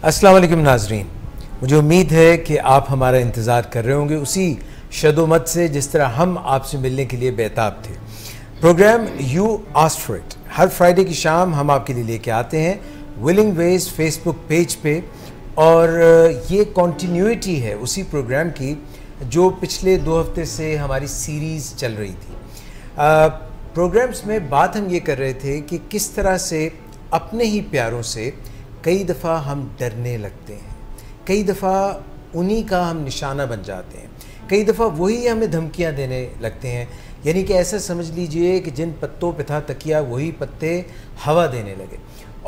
अस्सलाम वालेकुम नाजरीन, मुझे उम्मीद है कि आप हमारा इंतज़ार कर रहे होंगे उसी शदोमत से जिस तरह हम आपसे मिलने के लिए बेताब थे। Program you asked for it हर फ्राइडे की शाम हम आपके लिए लेके आते हैं विलिंग वेज फेसबुक पेज पे, और ये कॉन्टीन्यूटी है उसी प्रोग्राम की जो पिछले 2 हफ्ते से हमारी सीरीज़ चल रही थी। प्रोग्राम्स में बात हम ये कर रहे थे कि किस तरह से अपने ही प्यारों से कई दफ़ा हम डरने लगते हैं, कई दफ़ा उन्हीं का हम निशाना बन जाते हैं, कई दफ़ा वही हमें धमकियां देने लगते हैं। यानी कि ऐसा समझ लीजिए कि जिन पत्तों पे था तकिया वही पत्ते हवा देने लगे।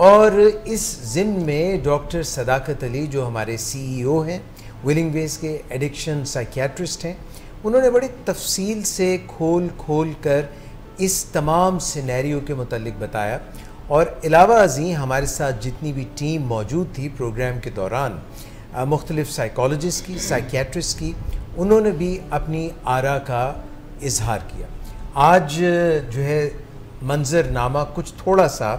और इस ज़िम्न में डॉक्टर सदाकत अली जो हमारे CEO हैं, विलिंग वेज के एडिक्शन साइकियाट्रिस्ट हैं, उन्होंने बड़ी तफसील से खोल कर इस तमाम सिनेरियो के मुतालिक बताया। और अलावा अज़ीं हमारे साथ जितनी भी टीम मौजूद थी प्रोग्राम के दौरान, मुख्तलिफ़ साइकोलॉजिस्ट की, साइकियाट्रिस्ट की, उन्होंने भी अपनी आरा का इजहार किया। आज जो है मंजरनामा कुछ थोड़ा सा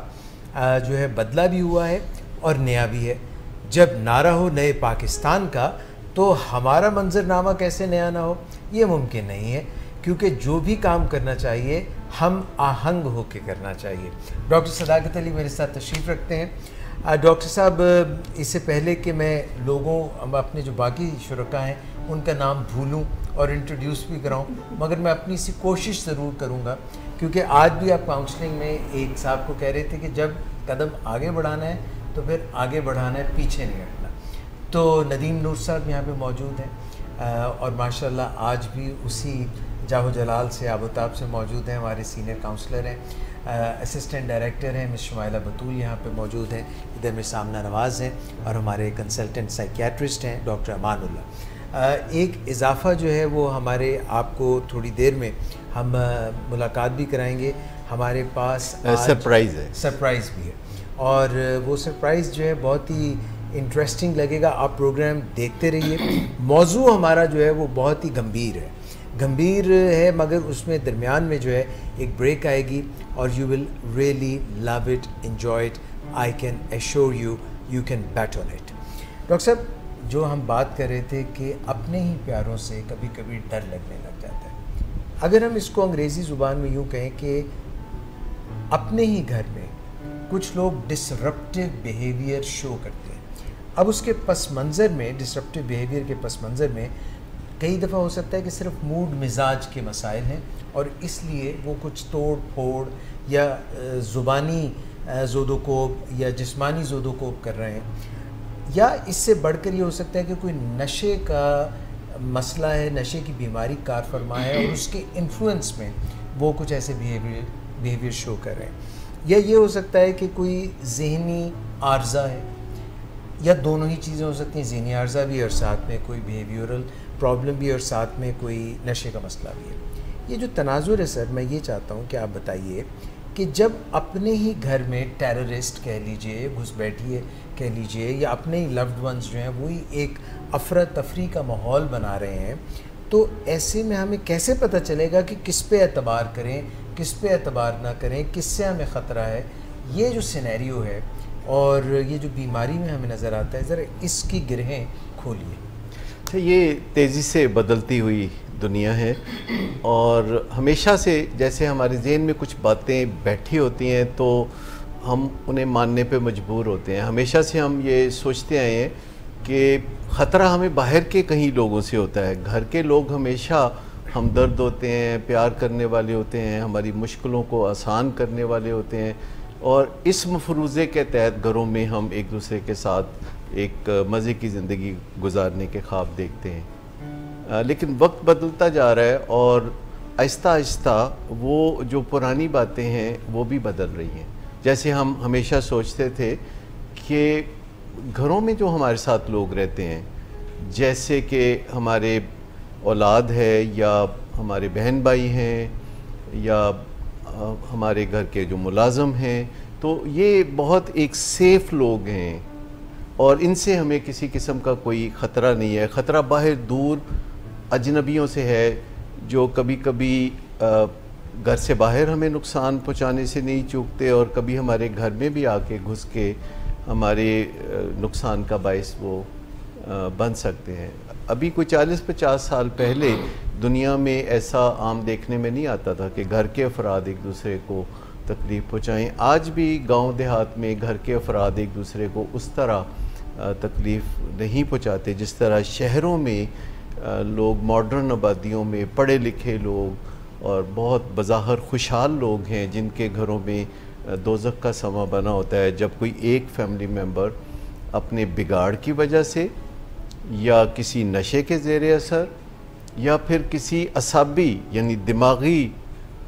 जो है बदला भी हुआ है और नया भी है। जब नारा हो नए पाकिस्तान का, तो हमारा मंजरनामा कैसे नया ना हो, ये मुमकिन नहीं है, क्योंकि जो भी काम करना चाहिए हम आहंग होकर करना चाहिए। डॉक्टर सदाकत अली मेरे साथ तशरीफ़ रखते हैं। डॉक्टर साहब, इससे पहले कि मैं लोगों अपने जो बाकी शुरका हैं उनका नाम भूलूं और इंट्रोड्यूस भी कराऊं, मगर मैं अपनी सी कोशिश ज़रूर करूंगा, क्योंकि आज भी आप काउंसलिंग में एक साहब को कह रहे थे कि जब कदम आगे बढ़ाना है तो फिर आगे बढ़ाना है, पीछे नहीं हटना। तो नदीम नूर साहब यहाँ पे मौजूद हैं और माशाल्लाह आज भी उसी जाहो जलाल से आबोताब से मौजूद हैं। हमारे सीनियर काउंसलर हैं, असिस्टेंट डायरेक्टर हैं मिस शुमाइला बतूल यहाँ पे मौजूद हैं। इधर में सामना नवाज़ हैं और हमारे कंसल्टेंट साइकियाट्रिस्ट हैं डॉक्टर अमानुल्लाह। एक इजाफ़ा जो है वो हमारे आपको थोड़ी देर में हम मुलाकात भी कराएंगे। हमारे पास सरप्राइज़ भी है, और वो सरप्राइज़ जो है बहुत ही इंटरेस्टिंग लगेगा। आप प्रोग्राम देखते रहिए। मौजू हमारा जो है वो बहुत ही गंभीर है, मगर उसमें दरमियान में जो है एक ब्रेक आएगी और you will really love it, enjoy it. I can assure you, you can bat on it. Doctor साहब, जो हम बात कर रहे थे कि अपने ही प्यारों से कभी कभी डर लगने लग जाता है। अगर हम इसको अंग्रेज़ी ज़ुबान में यूँ कहें कि अपने ही घर में कुछ लोग डिसरप्टिव बिहेवियर शो करते हैं। अब उसके पस मंज़र में, डिसरप्टिव बिहेवियर के पस मंज़र में कई दफ़ा हो सकता है कि सिर्फ मूड मिजाज के मसाइल हैं और इसलिए वो कुछ तोड़ फोड़ या ज़ुबानी ज़ोदोकोब या जिस्मानी ज़ोदोकोब कर रहे हैं, या इससे बढ़कर ये हो सकता है कि कोई नशे का मसला है, नशे की बीमारी कार फरमा है और उसके इन्फ्लुएंस में वो कुछ ऐसे बिहेवियर शो कर रहे हैं। या ये हो सकता है कि कोई ज़हनी आर्ज़ा है, या दोनों ही चीज़ें हो सकती हैं, ज़हनी आर्ज़ा भी और साथ में कोई बिहेवियरल प्रॉब्लम भी और साथ में कोई नशे का मसला भी है। ये जो तनाजुर है सर, मैं ये चाहता हूँ कि आप बताइए कि जब अपने ही घर में टेररिस्ट कह लीजिए, घुसपैठिए कह लीजिए, या अपने ही लव्ड वंस जो हैं वही एक अफरा तफरी का माहौल बना रहे हैं, तो ऐसे में हमें कैसे पता चलेगा कि किस पे एतबार करें, किस पे एतबार ना करें, किससे हमें ख़तरा है? ये जो सिनेरियो है और ये जो बीमारी में हमें नज़र आता है, ज़रा इसकी गिरहें खोलिए। अच्छा, ये तेज़ी से बदलती हुई दुनिया है और हमेशा से जैसे हमारे ज़हन में कुछ बातें बैठी होती हैं तो हम उन्हें मानने पे मजबूर होते हैं। हमेशा से हम ये सोचते आए हैं कि ख़तरा हमें बाहर के कहीं लोगों से होता है। घर के लोग हमेशा हमदर्द होते हैं, प्यार करने वाले होते हैं, हमारी मुश्किलों को आसान करने वाले होते हैं, और इस मफरूज़े के तहत घरों में हम एक दूसरे के साथ एक मज़े की ज़िंदगी गुजारने के ख्वाब देखते हैं। लेकिन वक्त बदलता जा रहा है और आहिस्ता आहिस्ता वो जो पुरानी बातें हैं वो भी बदल रही हैं। जैसे हम हमेशा सोचते थे कि घरों में जो हमारे साथ लोग रहते हैं, जैसे कि हमारे औलाद है या हमारे बहन भाई हैं या हमारे घर के जो मुलाज़म हैं, तो ये बहुत एक सेफ़ लोग हैं और इनसे हमें किसी किस्म का कोई ख़तरा नहीं है। ख़तरा बाहर दूर अजनबियों से है जो कभी कभी घर से बाहर हमें नुकसान पहुंचाने से नहीं चूकते और कभी हमारे घर में भी आके घुस के हमारे नुकसान का बायस वो बन सकते हैं। अभी कोई 40-50 साल पहले दुनिया में ऐसा आम देखने में नहीं आता था कि घर के अफराद एक दूसरे को तकलीफ़ पहुँचाएँ। आज भी गांव देहात में घर के अफराद एक दूसरे को उस तरह तकलीफ़ नहीं पहुँचाते जिस तरह शहरों में लोग, मॉडर्न आबादियों में पढ़े लिखे लोग और बहुत बज़ाहिर खुशहाल लोग हैं जिनके घरों में दोज़ख का समा बना होता है जब कोई एक फैमिली मेम्बर अपने बिगाड़ की वजह से या किसी नशे के ज़ेर असर या फिर किसी असाबी यानी दिमागी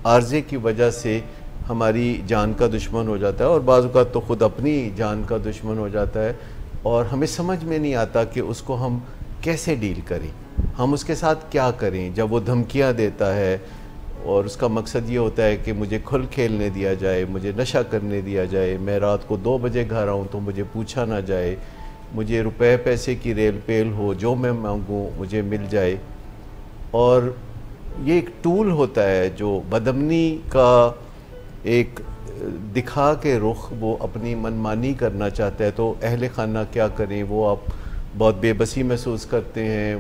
आर्जे की वजह से हमारी जान का दुश्मन हो जाता है और बाज़ औक़ात तो ख़ुद अपनी जान का दुश्मन हो जाता है और हमें समझ में नहीं आता कि उसको हम कैसे डील करें, हम उसके साथ क्या करें जब वो धमकियां देता है और उसका मकसद ये होता है कि मुझे खुल खेलने दिया जाए, मुझे नशा करने दिया जाए, मैं रात को 2 बजे घर आऊँ तो मुझे पूछा ना जाए, मुझे रुपए पैसे की रेल पेल हो, जो मैं मांगूँ मुझे मिल जाए। और ये एक टूल होता है जो बदअमनी का एक दिखा के रुख वो अपनी मनमानी करना चाहता है। तो अहले खाना क्या करें, वो आप बहुत बेबसी महसूस करते हैं,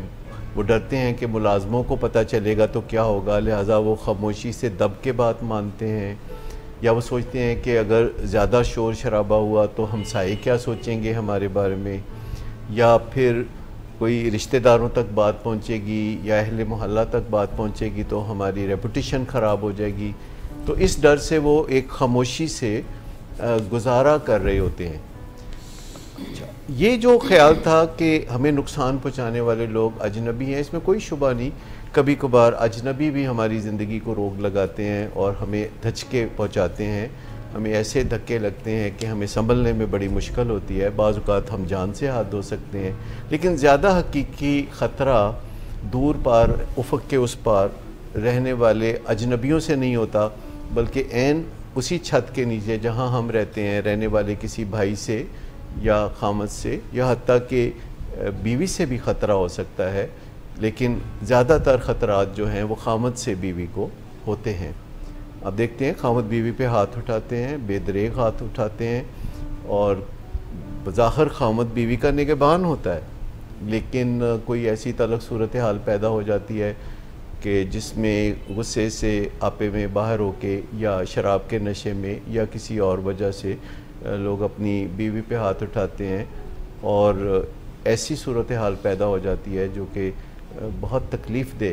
वो डरते हैं कि मुलाजमों को पता चलेगा तो क्या होगा, लिहाजा वो खामोशी से दब के बात मानते हैं, या वो सोचते हैं कि अगर ज़्यादा शोर शराबा हुआ तो हमसाये क्या सोचेंगे हमारे बारे में, या फिर कोई रिश्तेदारों तक बात पहुंचेगी या अहले मोहल्ला तक बात पहुंचेगी तो हमारी रेपुटेशन ख़राब हो जाएगी। तो इस डर से वो एक खामोशी से गुजारा कर रहे होते हैं। ये जो ख्याल था कि हमें नुकसान पहुंचाने वाले लोग अजनबी हैं, इसमें कोई शुबा नहीं। कभी कभार अजनबी भी हमारी ज़िंदगी को रोक लगाते हैं और हमें धचके पहुंचाते हैं, हमें ऐसे धक्के लगते हैं कि हमें संभलने में बड़ी मुश्किल होती है। बाज़ औक़ात हम जान से हाथ धो सकते हैं, लेकिन ज़्यादा हकीकी ख़तरा दूर पार उफ़क़ के उस पार रहने वाले अजनबियों से नहीं होता, बल्कि ऐन उसी छत के नीचे जहाँ हम रहते हैं रहने वाले किसी भाई से या खामद से या हत्ता कि बीवी से भी ख़तरा हो सकता है। लेकिन ज़्यादातर ख़तरात जो हैं वो खामद से बीवी को होते हैं। अब देखते हैं, खामद बीवी पे हाथ उठाते हैं, बेदरेग हाथ उठाते हैं और बज़ाहिर खामद बीवी का निगहबान होता है, लेकिन कोई ऐसी तलख़ सूरत हाल पैदा हो जाती है कि जिसमें गुस्से से आपे में बाहर होके या शराब के नशे में या किसी और वजह से लोग अपनी बीवी पे हाथ उठाते हैं और ऐसी सूरत हाल पैदा हो जाती है जो कि बहुत तकलीफ़ दे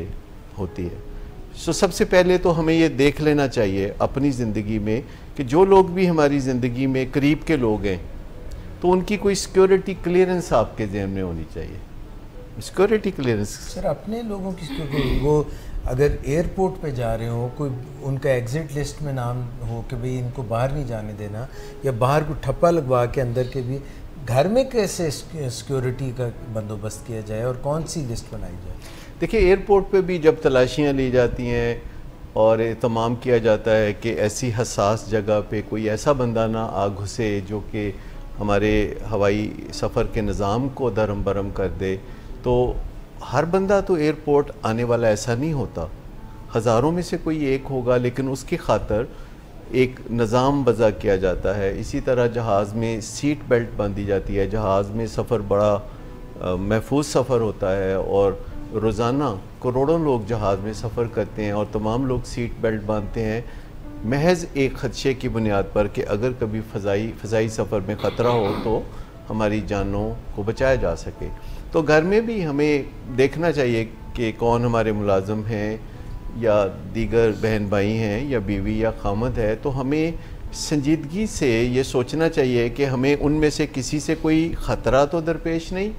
होती है। सो सबसे पहले तो हमें ये देख लेना चाहिए अपनी ज़िंदगी में कि जो लोग भी हमारी ज़िंदगी में करीब के लोग हैं तो उनकी कोई सिक्योरिटी क्लियरेंस आपके ज़हन में होनी चाहिए। सिक्योरिटी क्लियरेंस सर, अपने लोगों की सिक्योरिटी, वो अगर एयरपोर्ट पे जा रहे हो, कोई उनका एग्ज़िट लिस्ट में नाम हो कि भाई इनको बाहर नहीं जाने देना, या बाहर को ठप्पा लगवा के अंदर के भी, घर में कैसे सिक्योरिटी का बंदोबस्त किया जाए और कौन सी लिस्ट बनाई जाए? देखिए, एयरपोर्ट पे भी जब तलाशियाँ ली जाती हैं और तमाम किया जाता है कि ऐसी हसास जगह पे कोई ऐसा बंदा ना आ घुसे जो कि हमारे हवाई सफ़र के निज़ाम को दरम बरम कर दे, तो हर बंदा तो एयरपोर्ट आने वाला ऐसा नहीं होता। हज़ारों में से कोई एक होगा, लेकिन उसकी खातर एक निज़ाम वज़ा किया जाता है। इसी तरह जहाज़ में सीट बेल्ट बांधी जाती है। जहाज़ में सफ़र बड़ा महफूज सफ़र होता है और रोज़ाना करोड़ों लोग जहाज़ में सफ़र करते हैं और तमाम लोग सीट बेल्ट बांधते हैं महज एक ख़दशे की बुनियाद पर कि अगर कभी फ़ज़ाई सफ़र में ख़तरा हो तो हमारी जानों को बचाया जा सके। तो घर में भी हमें देखना चाहिए कि कौन हमारे मुलाज़म हैं या दीगर बहन भाई हैं या बीवी या खामद है, तो हमें संजीदगी से ये सोचना चाहिए कि हमें उनमें से किसी से कोई ख़तरा तो दरपेश नहीं,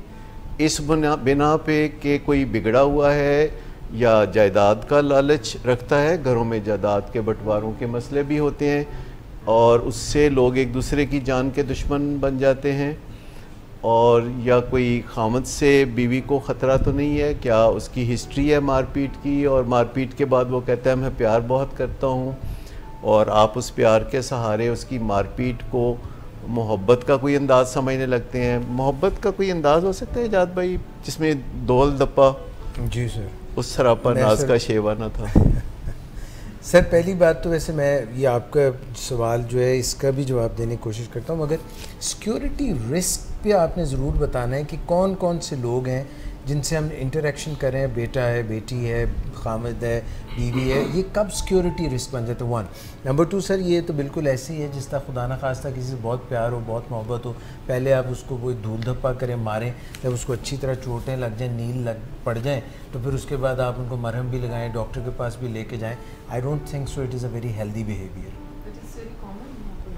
इस बिना पे कि कोई बिगड़ा हुआ है या जायदाद का लालच रखता है। घरों में जायदाद के बंटवारों के मसले भी होते हैं और उससे लोग एक दूसरे की जान के दुश्मन बन जाते हैं। और या कोई खामद से बीवी को ख़तरा तो नहीं है, क्या उसकी हिस्ट्री है मारपीट की और मारपीट के बाद वो कहता है मैं प्यार बहुत करता हूँ, और आप उस प्यार के सहारे उसकी मारपीट को मोहब्बत का कोई अंदाज़ समझने लगते हैं। मोहब्बत का कोई अंदाज़ हो सकता है इजाद भाई जिसमें दोल दप्पा जी सर उस सरापा नाज का शेवा ना था? सर पहली बात तो वैसे मैं ये आपका सवाल जो है इसका भी जवाब देने की कोशिश करता हूँ, मगर सिक्योरिटी रिस्क पे आपने ज़रूर बताना है कि कौन कौन से लोग हैं जिनसे हम इंटरेक्शन कर रहे हैं, बेटा है, बेटी है, खामद है, बीवी है, ये कब सिक्योरिटी रिस्क बन जाता है? 1 नंबर 2 सर ये तो बिल्कुल ऐसे ही है जिस तरह खुदा ना खास्ता किसी से बहुत प्यार हो, बहुत मोहब्बत हो, पहले आप उसको कोई धूल धप्पा करें, मारें, जब उसको अच्छी तरह चोटें लग जाएं, नील लग पड़ जाएं, तो फिर उसके बाद आप उनको मरहम भी लगाएं, डॉक्टर के पास भी लेके जाएं। I don't think so it is a very healthy behaviour.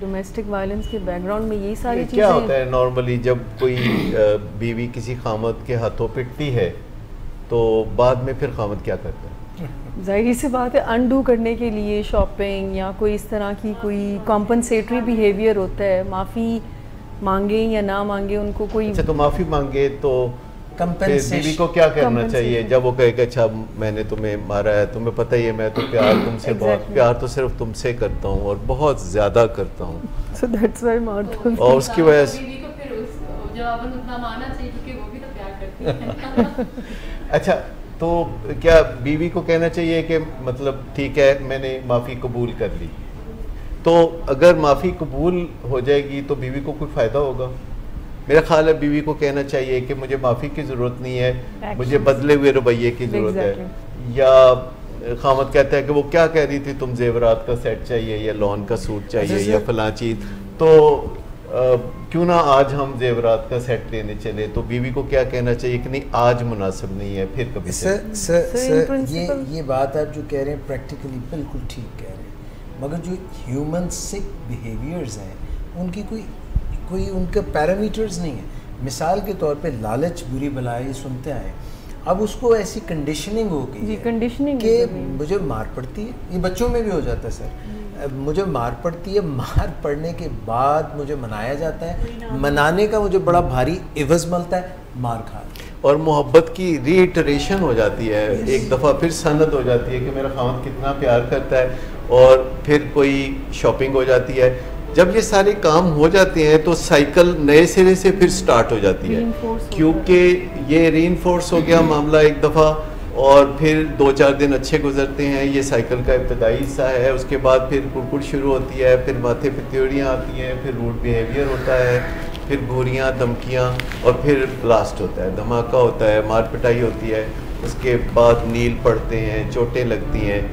Domestic violence के बैकग्राउंड में यही सारी चीज़ें क्या होता है नॉर्मली जब कोई बीवी किसी खामद के हाथों पिटती है तो बाद में फिर खामद क्या करता है? जाहिर सी बात है अनडू करने के लिए शॉपिंग या कोई इस तरह की कोई कॉम्पनसेटरी बिहेवियर होता है, माफ़ी मांगे या ना मांगे उनको कोई। अच्छा, तो माफ़ी मांगे तो फिर बीवी को क्या करना चाहिए जब वो कहे कि अच्छा मैंने तुम्हें मारा है, तुम्हें पता ही है मैं तो प्यार तुमसे बहुत प्यार तो सिर्फ तुमसे करता हूँ और बहुत ज़्यादा करता हूँ, so that's why मारता और उसकी वजह से बीवी को फिर उस जवाबन उतना मानना चाहिए क्योंकि वो भी तो प्यार करती है। अच्छा, तो क्या बीवी को कहना चाहिए कि मतलब ठीक है मैंने माफ़ी कबूल कर ली, तो अगर माफ़ी कबूल हो जाएगी तो बीवी को कोई फ़ायदा होगा? मेरा ख्याल है बीवी को कहना चाहिए कि मुझे माफ़ी की ज़रूरत नहीं है, मुझे बदले हुए रवैये की ज़रूरत है। या खामद कहता है कि वो क्या कह रही थी, तुम जेवरात का सेट चाहिए या लॉन का सूट चाहिए या फलां चीज़, तो क्यों ना आज हम जेवरात का सेट लेने चले, तो बीवी को क्या कहना चाहिए कि नहीं आज मुनासिब नहीं है, फिर कभी सर ये बात आप जो कह रहे हैं प्रैक्टिकली बिल्कुल ठीक कह रहे हैं, मगर जो ह्यूमन सिक बिहेवियर्स हैं उनकी कोई उनके पैरामीटर्स नहीं है। मिसाल के तौर पे लालच बुरी बलाई सुनते आए, अब उसको ऐसी कंडीशनिंग हो गई है कि मुझे मार पड़ती है, ये बच्चों में भी हो जाता है सर, मुझे मार पड़ती है, मार पड़ने के बाद मुझे मनाया जाता है, मनाने का मुझे बड़ा भारी इवज़ मिलता है, मार खा, और मोहब्बत की रीइटरेशन हो जाती है, एक दफ़ा फिर सनद हो जाती है कि मेरा खामद कितना प्यार करता है, और फिर कोई शॉपिंग हो जाती है। जब ये सारे काम हो जाते हैं तो साइकिल नए सिरे से फिर स्टार्ट हो जाती है, क्योंकि ये रीइंफोर्स हो गया मामला एक दफ़ा, और फिर 2-4 दिन अच्छे गुजरते हैं, ये साइकिल का इब्तदाई हिस्सा है, उसके बाद फिर कुड़कुड़ शुरू होती है, फिर माथे पे त्योड़ियाँ आती हैं, फिर रूड बिहेवियर होता है, फिर घूरियाँ धमकियाँ, और फिर ब्लास्ट होता है, धमाका होता है, मार पिटाई होती है, उसके बाद नील पड़ते हैं, चोटें लगती हैं,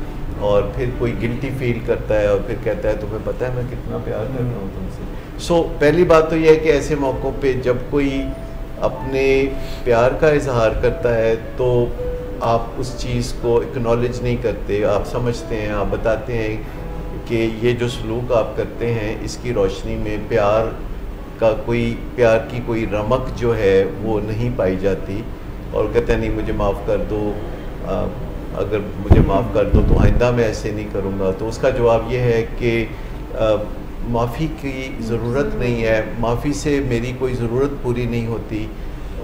और फिर कोई गिल्टी फील करता है और फिर कहता है तुम्हें पता है मैं कितना प्यार करता हूँ तुमसे। सो पहली बात तो यह है कि ऐसे मौक़ों पे जब कोई अपने प्यार का इजहार करता है तो आप उस चीज़ को एक्नॉलेज नहीं करते, आप समझते हैं, आप बताते हैं कि ये जो सलूक आप करते हैं इसकी रोशनी में प्यार की कोई रमक जो है वो नहीं पाई जाती, और कहते हैं नहीं मुझे माफ़ कर दो, अगर मुझे माफ़ कर दो तो आइंदा मैं ऐसे नहीं करूँगा। तो उसका जवाब ये है कि माफ़ी की ज़रूरत नहीं है, माफ़ी से मेरी कोई ज़रूरत पूरी नहीं होती,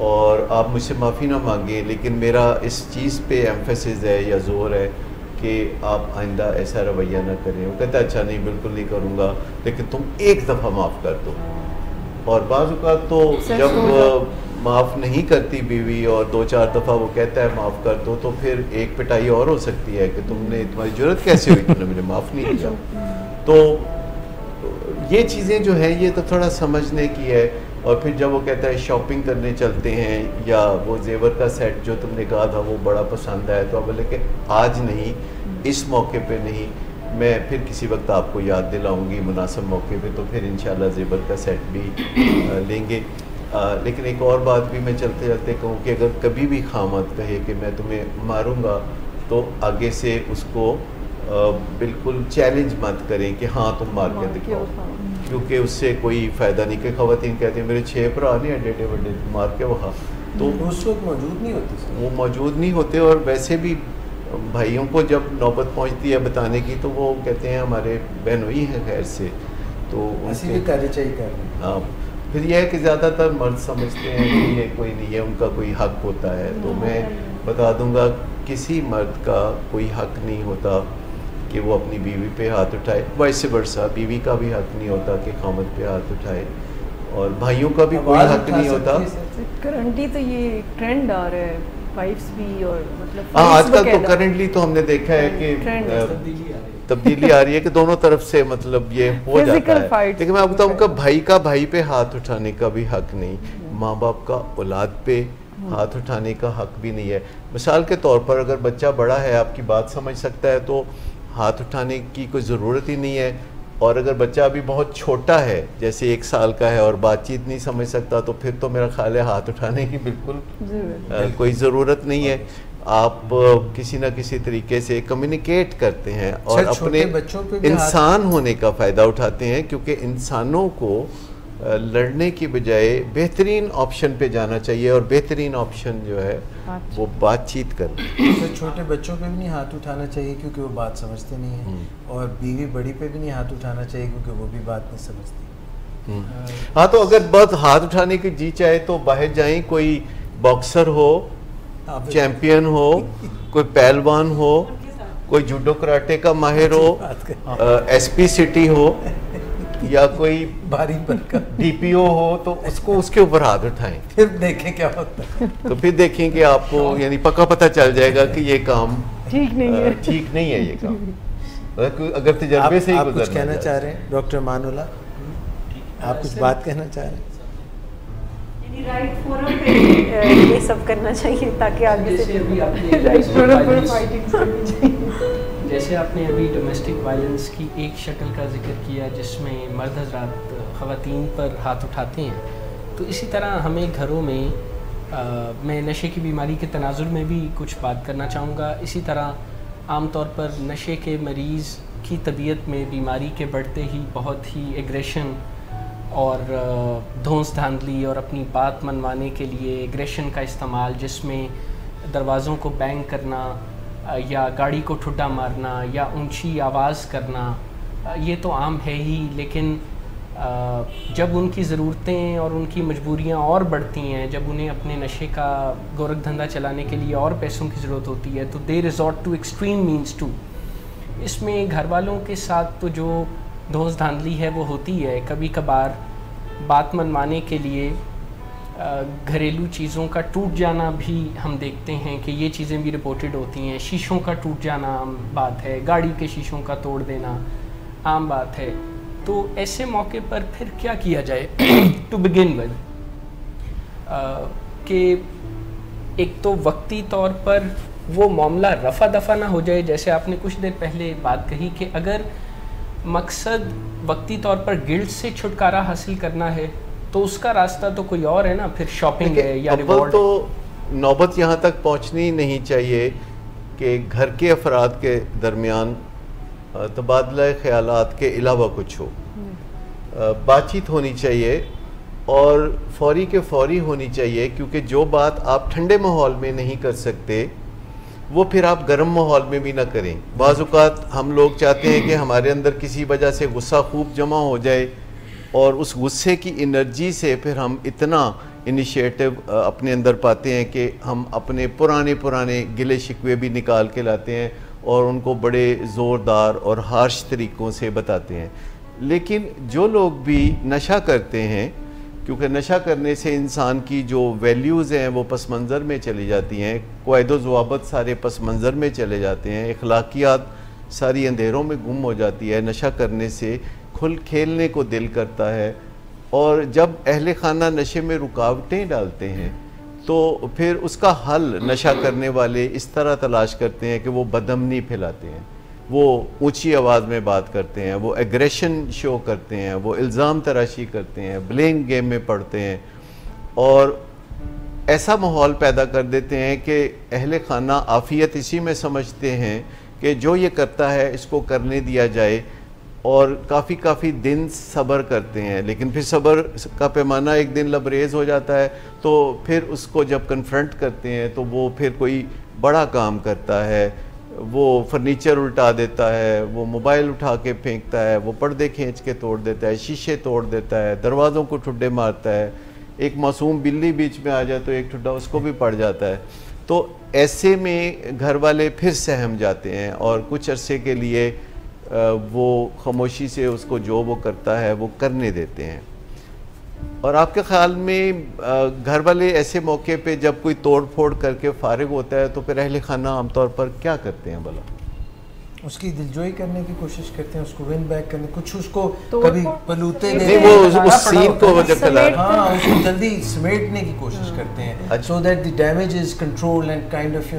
और आप मुझसे माफ़ी ना मांगें, लेकिन मेरा इस चीज़ पे एम्फेसिस है या ज़ोर है कि आप आइंदा ऐसा रवैया ना करें। वो कहता है अच्छा नहीं बिल्कुल नहीं करूँगा, लेकिन तुम एक दफ़ा माफ़ कर दो। और बाज़ औक़ात तो जब माफ़ नहीं करती बीवी और 2-4 दफ़ा वो कहता है माफ़ कर दो, तो फिर एक पिटाई और हो सकती है कि तुम्हारी ज़रूरत कैसे हुई, तुमने मुझे माफ़ नहीं किया। तो ये चीज़ें जो हैं ये तो थोड़ा समझने की है। और फिर जब वो कहता है शॉपिंग करने चलते हैं या वो जेवर का सेट जो तुमने कहा था वो बड़ा पसंद आया, तो अब बोले कि आज नहीं, इस मौके पे नहीं, मैं फिर किसी वक्त आपको याद दिलाऊंगी मुनासिब मौके पे, तो फिर इंशाल्लाह जेवर का सेट भी लेंगे। लेकिन एक और बात भी मैं चलते चलते कहूँ कि अगर कभी भी खामद कहे कि मैं तुम्हें मारूंगा, तो आगे से उसको बिल्कुल चैलेंज मत करें कि हाँ तुम मार के दिखाओ, क्योंकि उससे कोई फ़ायदा नहीं। कि ख़वातीन कहती हैं मेरे 6 भरा नहीं एडे बड़े मार के वहाँ, तो उस वक्त मौजूद नहीं होते, वो मौजूद नहीं होते। और वैसे भी भाइयों को जब नौबत पहुँचती है बताने की तो वो कहते हैं हमारे बहनोई हैं खैर से, तो उनसे कार्य चाहिए। हाँ, फिर यह है कि ज़्यादातर मर्द समझते हैं कि ये कोई नहीं है, उनका कोई हक होता है। तो मैं बता दूंगा किसी मर्द का कोई हक नहीं होता कि वो अपनी बीवी पे हाथ उठाए, वैसे वर्सा बीवी का भी हक नहीं होता कि खामद पे हाथ उठाए, और भाइयों का भी कोई हक नहीं होता। करंटली तो ये ट्रेंड आ रहा है वाइफ्स भी और मतलब हाँ, fights आजकल तो वगैरह। करंटली तो हमने देखा है कि Trend तब्दीली आ रही है कि दोनों तरफ से मतलब ये हो जाता Physical है। fights लेकिन मैं आपको बताऊँ कि भाई का भाई पे हाथ उठाने का भी हक नहीं, माँ बाप का औलाद पे हाथ उठाने का हक भी नहीं है। मिसाल के तौर पर अगर बच्चा बड़ा है, आपकी बात समझ सकता है, तो हाथ उठाने की कोई ज़रूरत ही नहीं है। और अगर बच्चा अभी बहुत छोटा है, जैसे 1 साल का है और बातचीत नहीं समझ सकता, तो फिर तो मेरा ख्याल है हाथ उठाने की बिल्कुल कोई ज़रूरत नहीं है। आप किसी ना किसी तरीके से कम्युनिकेट करते हैं और अच्छा, छोटे अपने बच्चों पे भी इंसान होने का फ़ायदा उठाते हैं, क्योंकि इंसानों को लड़ने की बजाय बेहतरीन ऑप्शन पे जाना चाहिए, और बेहतरीन ऑप्शन जो है वो बातचीत करना। तो छोटे बच्चों पे भी नहीं हाथ उठाना चाहिए क्योंकि वो बात समझते नहीं है, और बीवी बड़ी पे भी नहीं हाथ उठाना चाहिए क्योंकि वो भी बात नहीं समझती। हाँ, तो अगर बहुत हाथ उठाने की जी चाहे तो बाहर जाएं, कोई बॉक्सर हो, चैंपियन हो, कोई पहलवान हो, कोई जूडो कराटे का माहिर हो, एसपी सिटी हो, या कोई भारी भरकम डीपीओ हो, तो उसको उसके ऊपर हाथ उठाएं, फिर देखें क्या होता है। तो फिर देखें कि आपको यानी पक्का पता चल जाएगा कि ये काम ठीक नहीं है। ठीक नहीं है ये काम, अगर तजर्बे से ही आप कुछ गुजरना कहना चाहते चाह रहे हैं डॉक्टर मानुल्लाह, आप कुछ बात कहना चाह रहे हैं? राइट फोरम पे ये सब करना चाहिए ताकि आगे जैसे से अभी आपने Right forum पर violence- fighting करनी चाहिए। जैसे आपने अभी डोमेस्टिक वायलेंस की एक शक्ल का जिक्र किया जिसमें मर्द हज़रात ख़वातीन पर हाथ उठाते हैं, तो इसी तरह हमें घरों में मैं नशे की बीमारी के तनाजुर में भी कुछ बात करना चाहूँगा। इसी तरह आम तौर पर नशे के मरीज़ की तबीयत में बीमारी के बढ़ते ही बहुत ही एग्रेशन और धौंस धांधली और अपनी बात मनवाने के लिए एग्रेशन का इस्तेमाल, जिसमें दरवाज़ों को बैंग करना या गाड़ी को ठुड्डा मारना या ऊंची आवाज़ करना, ये तो आम है ही। लेकिन जब उनकी ज़रूरतें और उनकी मजबूरियां और बढ़ती हैं, जब उन्हें अपने नशे का गोरख धंधा चलाने के लिए और पैसों की ज़रूरत होती है, तो they resort to extreme means too. इसमें घर वालों के साथ तो जो धौंस धांधली है वो होती है। कभी कभार बात मनवाने के लिए घरेलू चीज़ों का टूट जाना भी हम देखते हैं कि ये चीज़ें भी रिपोर्टेड होती हैं। शीशों का टूट जाना आम बात है, गाड़ी के शीशों का तोड़ देना आम बात है। तो ऐसे मौके पर फिर क्या किया जाए? टू बिगिन विद कि एक तो वक्ती तौर पर वो मामला रफ़ा दफ़ा ना हो जाए, जैसे आपने कुछ देर पहले बात कही कि अगर मकसद वक्ती तौर पर गिल्ट से छुटकारा हासिल करना है तो उसका रास्ता तो कोई और है ना, फिर शॉपिंग है या रिवॉर्ड। तो नौबत यहाँ तक पहुँचनी नहीं चाहिए कि घर के अफराद के दरमियान तबादला ख्यालात के अलावा कुछ हो। बातचीत होनी चाहिए और फौरी के फौरी होनी चाहिए, क्योंकि जो बात आप ठंडे माहौल में नहीं कर सकते वो फिर आप गर्म माहौल में भी ना करें। बाज़ औक़ात हम लोग चाहते हैं कि हमारे अंदर किसी वजह से गुस्सा खूब जमा हो जाए और उस गुस्से की एनर्जी से फिर हम इतना इनिशिएटिव अपने अंदर पाते हैं कि हम अपने पुराने गिले शिकवे भी निकाल के लाते हैं और उनको बड़े ज़ोरदार और हार्श तरीक़ों से बताते हैं। लेकिन जो लोग भी नशा करते हैं, क्योंकि नशा करने से इंसान की जो वैल्यूज़ हैं वो पस मंज़र में चली जाती हैं, क़वाइद ज़वाबित सारे पस मंज़र में चले जाते हैं, अखलाकियात सारी अंधेरों में गुम हो जाती है। नशा करने से खुल खेलने को दिल करता है, और जब अहले खाना नशे में रुकावटें डालते हैं तो फिर उसका हल नशा करने वाले इस तरह तलाश करते हैं कि वो बदअमनी फैलाते हैं, वो ऊंची आवाज़ में बात करते हैं, वो एग्रेशन शो करते हैं, वो इल्ज़ाम तराशी करते हैं, ब्लेम गेम में पड़ते हैं, और ऐसा माहौल पैदा कर देते हैं कि अहले खाना आफ़ियत इसी में समझते हैं कि जो ये करता है इसको करने दिया जाए, और काफ़ी दिन सब्र करते हैं। लेकिन फिर सब्र का पैमाना एक दिन लबरेज़ हो जाता है, तो फिर उसको जब कन्फ्रंट करते हैं तो वो फिर कोई बड़ा काम करता है, वो फर्नीचर उल्टा देता है, वो मोबाइल उठा के फेंकता है, वो पर्दे खींच के तोड़ देता है, शीशे तोड़ देता है, दरवाज़ों को ठुड्डे मारता है। एक मासूम बिल्ली बीच में आ जाए तो एक ठुड्डा उसको भी पड़ जाता है। तो ऐसे में घर वाले फिर सहम जाते हैं और कुछ अरसे के लिए वो खामोशी से उसको जो वो करता है वो करने देते हैं। और आपके ख्याल में घर वाले ऐसे मौके पे जब कोई तोड़ फोड़ करके फारिग होता है तो फिर अहले खाना आमतौर पर क्या करते हैं भला? उसकी दिलजोई करने की कोशिश करते हैं, उसको विन बैक करने, कुछ उसको तो कभी पलूते नहीं, वो उस सीन को जब हाँ उसको जल्दी समेटने की कोशिश करते हैं, so that the damage is control and kind of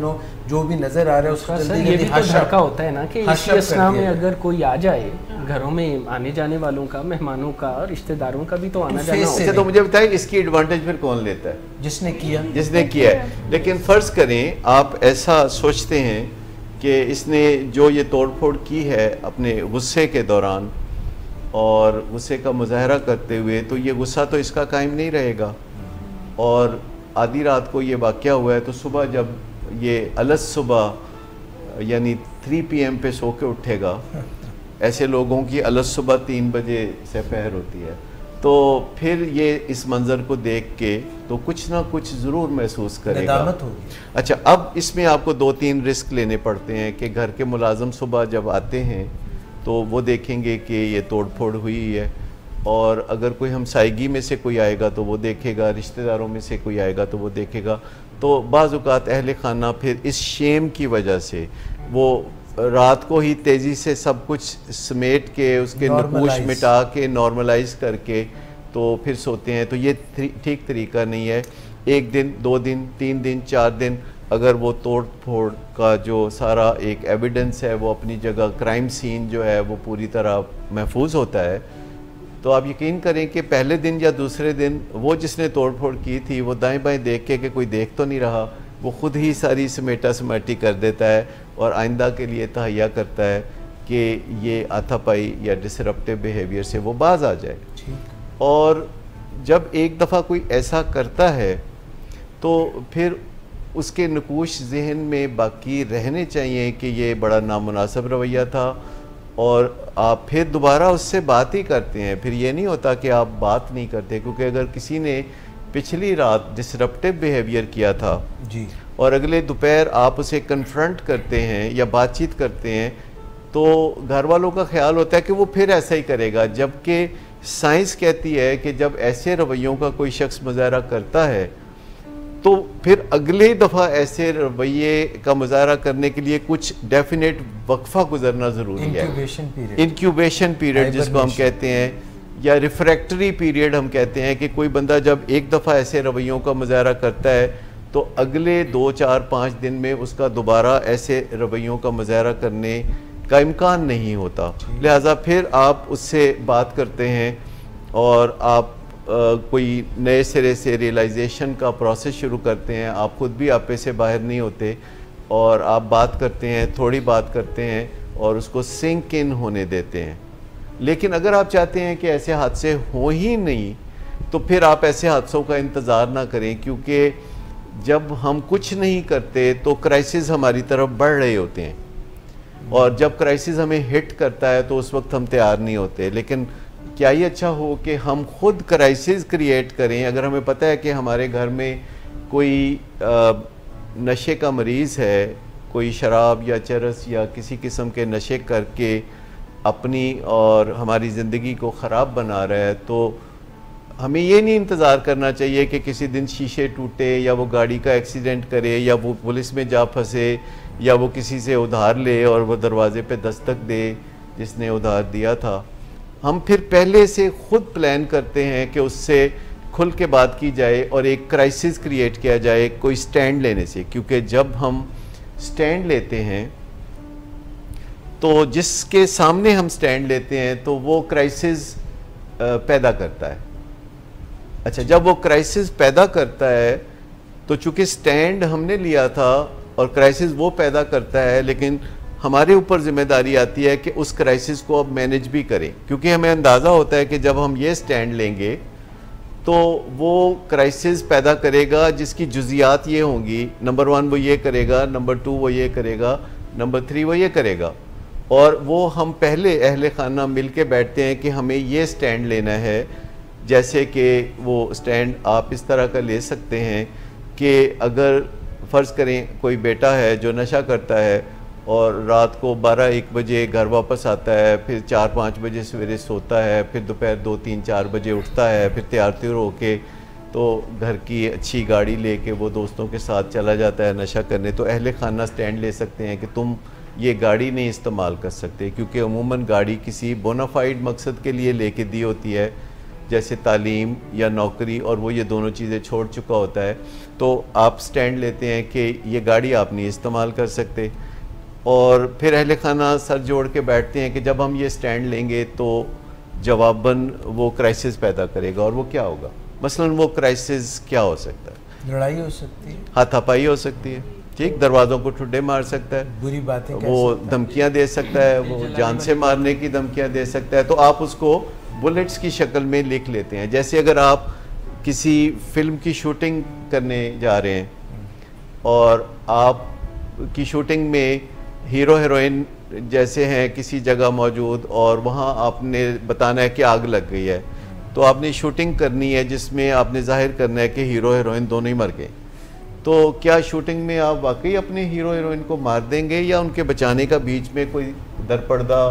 जो भी नजर आ रहा है उसका सर ये भी तो धक्का होता है ना कि इस असना में अगर कोई आ जाए, घरों में आने जाने वालों का, मेहमानों का, रिश्तेदारों का भी तो आना जाना होता है। तो मुझे बताइए इसकी एडवांटेज फिर कौन लेता है? जिसने किया है। लेकिन फर्ज करें आप ऐसा सोचते हैं कि इसने जो ये तोड़फोड़ की है अपने गुस्से के दौरान और गुस्से का मुजाहरा करते हुए, तो ये गुस्सा तो इसका कायम नहीं रहेगा और आधी रात को ये वाक़या हुआ है, तो सुबह जब ये अलस सुबह यानी 3 PM पे सो के उठेगा, ऐसे लोगों की अलस सुबह 3 बजे से पहर होती है, तो फिर ये इस मंज़र को देख के तो कुछ ना कुछ ज़रूर महसूस करेगा। अच्छा, अब इसमें आपको 2-3 रिस्क लेने पड़ते हैं कि घर के मुलाजम सुबह जब आते हैं तो वो देखेंगे कि ये तोड़ फोड़ हुई है, और अगर कोई हमसायगी में से कोई आएगा तो वो देखेगा, रिश्तेदारों में से कोई आएगा तो वो देखेगा। तो बाज़ औक़ात अहले खाना फिर इस शेम की वजह से वो रात को ही तेज़ी से सब कुछ समेट के उसके नकूश मिटा के नॉर्मलाइज करके तो फिर सोते हैं। तो ये ठीक तरीका नहीं है। 1 दिन, 2 दिन, 3 दिन, 4 दिन अगर वो तोड़ फोड़ का जो सारा एक एविडेंस है वो अपनी जगह, क्राइम सीन जो है वो पूरी तरह महफूज होता है, तो आप यकीन करें कि पहले दिन या दूसरे दिन वो जिसने तोड़ फोड़ की थी वो दाएं बाएं देख के कि कोई देख तो नहीं रहा, वो ख़ुद ही सारी समेटा समाटी कर देता है और आइंदा के लिए तहैया करता है कि ये आथापाई या डिसरप्टिव बिहेवियर से वो बाज आ जाए। और जब एक दफ़ा कोई ऐसा करता है तो फिर उसके नकूश जहन में बाकी रहने चाहिए कि ये बड़ा नामुनासिब रवैया था, और आप फिर दोबारा उससे बात ही करते हैं। फिर ये नहीं होता कि आप बात नहीं करते, क्योंकि अगर किसी ने पिछली रात डिसरप्टिव बिहेवियर किया था जी और अगले दोपहर आप उसे कन्फ्रंट करते हैं या बातचीत करते हैं, तो घर वालों का ख्याल होता है कि वो फिर ऐसा ही करेगा, जबकि साइंस कहती है कि जब ऐसे रवैयों का कोई शख्स मुजाहरा करता है तो फिर अगले दफ़ा ऐसे रवैये का मुजाहरा करने के लिए कुछ डेफिनेट वक्फा गुजरना ज़रूरी है। इंक्यूबेशन पीरियड जिसको हम कहते हैं, या रिफ्रैक्टरी पीरियड हम कहते हैं, कि कोई बंदा जब एक दफ़ा ऐसे रवैयों का मुजाहरा करता है तो अगले 2, 4, 5 दिन में उसका दोबारा ऐसे रवैयों का मुजाहरा करने का इम्कान नहीं होता। लिहाजा फिर आप उससे बात करते हैं और आप कोई नए सिरे से रियलाइजेशन का प्रोसेस शुरू करते हैं। आप खुद भी आपे से बाहर नहीं होते और आप बात करते हैं, थोड़ी बात करते हैं और उसको सिंक इन होने देते हैं। लेकिन अगर आप चाहते हैं कि ऐसे हादसे हो ही नहीं, तो फिर आप ऐसे हादसों का इंतज़ार ना करें, क्योंकि जब हम कुछ नहीं करते तो क्राइसिस हमारी तरफ बढ़ रहे होते हैं, और जब क्राइसिस हमें हिट करता है तो उस वक्त हम तैयार नहीं होते। लेकिन क्या ये अच्छा हो कि हम खुद क्राइसिस क्रिएट करें? अगर हमें पता है कि हमारे घर में कोई नशे का मरीज़ है, कोई शराब या चरस या किसी किस्म के नशे करके अपनी और हमारी ज़िंदगी को ख़राब बना रहा है, तो हमें ये नहीं इंतज़ार करना चाहिए कि किसी दिन शीशे टूटे या वो गाड़ी का एक्सीडेंट करे या वो पुलिस में जा फंसे या वो किसी से उधार ले और वो दरवाज़े पे दस्तक दे जिसने उधार दिया था। हम फिर पहले से खुद प्लान करते हैं कि उससे खुल के बात की जाए और एक क्राइसिस क्रिएट किया जाए कोई स्टैंड लेने से, क्योंकि जब हम स्टैंड लेते हैं तो जिसके सामने हम स्टैंड लेते हैं तो वो क्राइसिस पैदा करता है। अच्छा, जब वो क्राइसिस पैदा करता है तो चूँकि स्टैंड हमने लिया था और क्राइसिस वो पैदा करता है, लेकिन हमारे ऊपर जिम्मेदारी आती है कि उस क्राइसिस को अब मैनेज भी करें, क्योंकि हमें अंदाज़ा होता है कि जब हम ये स्टैंड लेंगे तो वो क्राइसिस पैदा करेगा जिसकी जुजियात ये होंगी, नंबर 1 वो ये करेगा, नंबर 2 वो ये करेगा, नंबर 3 वो ये करेगा। और वो हम पहले अहले खाना मिल के बैठते हैं कि हमें ये स्टैंड लेना है। जैसे कि वो स्टैंड आप इस तरह का ले सकते हैं कि अगर फ़र्ज़ करें कोई बेटा है जो नशा करता है और रात को 12-1 बजे घर वापस आता है, फिर 4-5 बजे सवेरे सोता है, फिर दोपहर 2-3-4 बजे उठता है, फिर तैयार त्यार होके तो घर की अच्छी गाड़ी लेके वो दोस्तों के साथ चला जाता है नशा करने। तो अहले खाना स्टैंड ले सकते हैं कि तुम ये गाड़ी नहीं इस्तेमाल कर सकते, क्योंकि अमूमन गाड़ी किसी बोनाफाइड मकसद के लिए लेके दी होती है, जैसे तालीम या नौकरी, और वो ये दोनों चीज़ें छोड़ चुका होता है। तो आप स्टैंड लेते हैं कि ये गाड़ी आप नहीं इस्तेमाल कर सकते, और फिर अहले खाना सर जोड़ के बैठते हैं कि जब हम ये स्टैंड लेंगे तो जवाबन वो क्राइसिस पैदा करेगा। और वो क्या होगा? मसलन वो क्राइसिस क्या हो सकता है? लड़ाई हो सकती है, हाथापाई हो सकती है, ठीक, दरवाज़ों को ठुड्डे मार सकता है, बुरी बातें वो धमकियां दे सकता है, वो जान से मारने की धमकियां दे सकता है। तो आप उसको बुलेट्स की शक्ल में लिख लेते हैं। जैसे अगर आप किसी फिल्म की शूटिंग करने जा रहे हैं और आप की शूटिंग में हीरो हीरोइन जैसे हैं किसी जगह मौजूद, और वहाँ आपने बताना है कि आग लग गई है, तो आपने शूटिंग करनी है जिसमें आपने जाहिर करना है कि हीरो हीरोइन दोनों ही मर गए। तो क्या शूटिंग में आप वाकई अपने हीरो हीरोइन को मार देंगे, या उनके बचाने का बीच में कोई दरपर्दा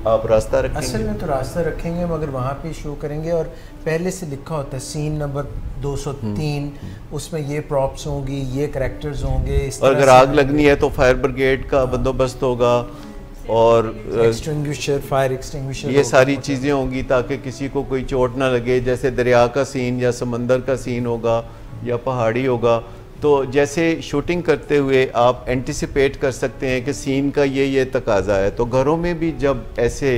आप रास्ता रखेंगे? असल में तो रास्ता रखेंगे, मगर वहाँ पे शो करेंगे और पहले से लिखा होता है सीन नंबर 203, उसमें ये प्रॉप्स होंगी, ये करैक्टर्स होंगे। और अगर आग लगनी है तो फायर ब्रिगेड का बंदोबस्त होगा और एक्सटिंग्विशर, फायर एक्सटिंग्विशर, ये सारी चीज़ें होंगी ताकि किसी को कोई चोट ना लगे। जैसे दरिया का सीन या समंदर का सीन होगा या पहाड़ी होगा, तो जैसे शूटिंग करते हुए आप एंटिसिपेट कर सकते हैं कि सीन का ये तकाजा है। तो घरों में भी जब ऐसे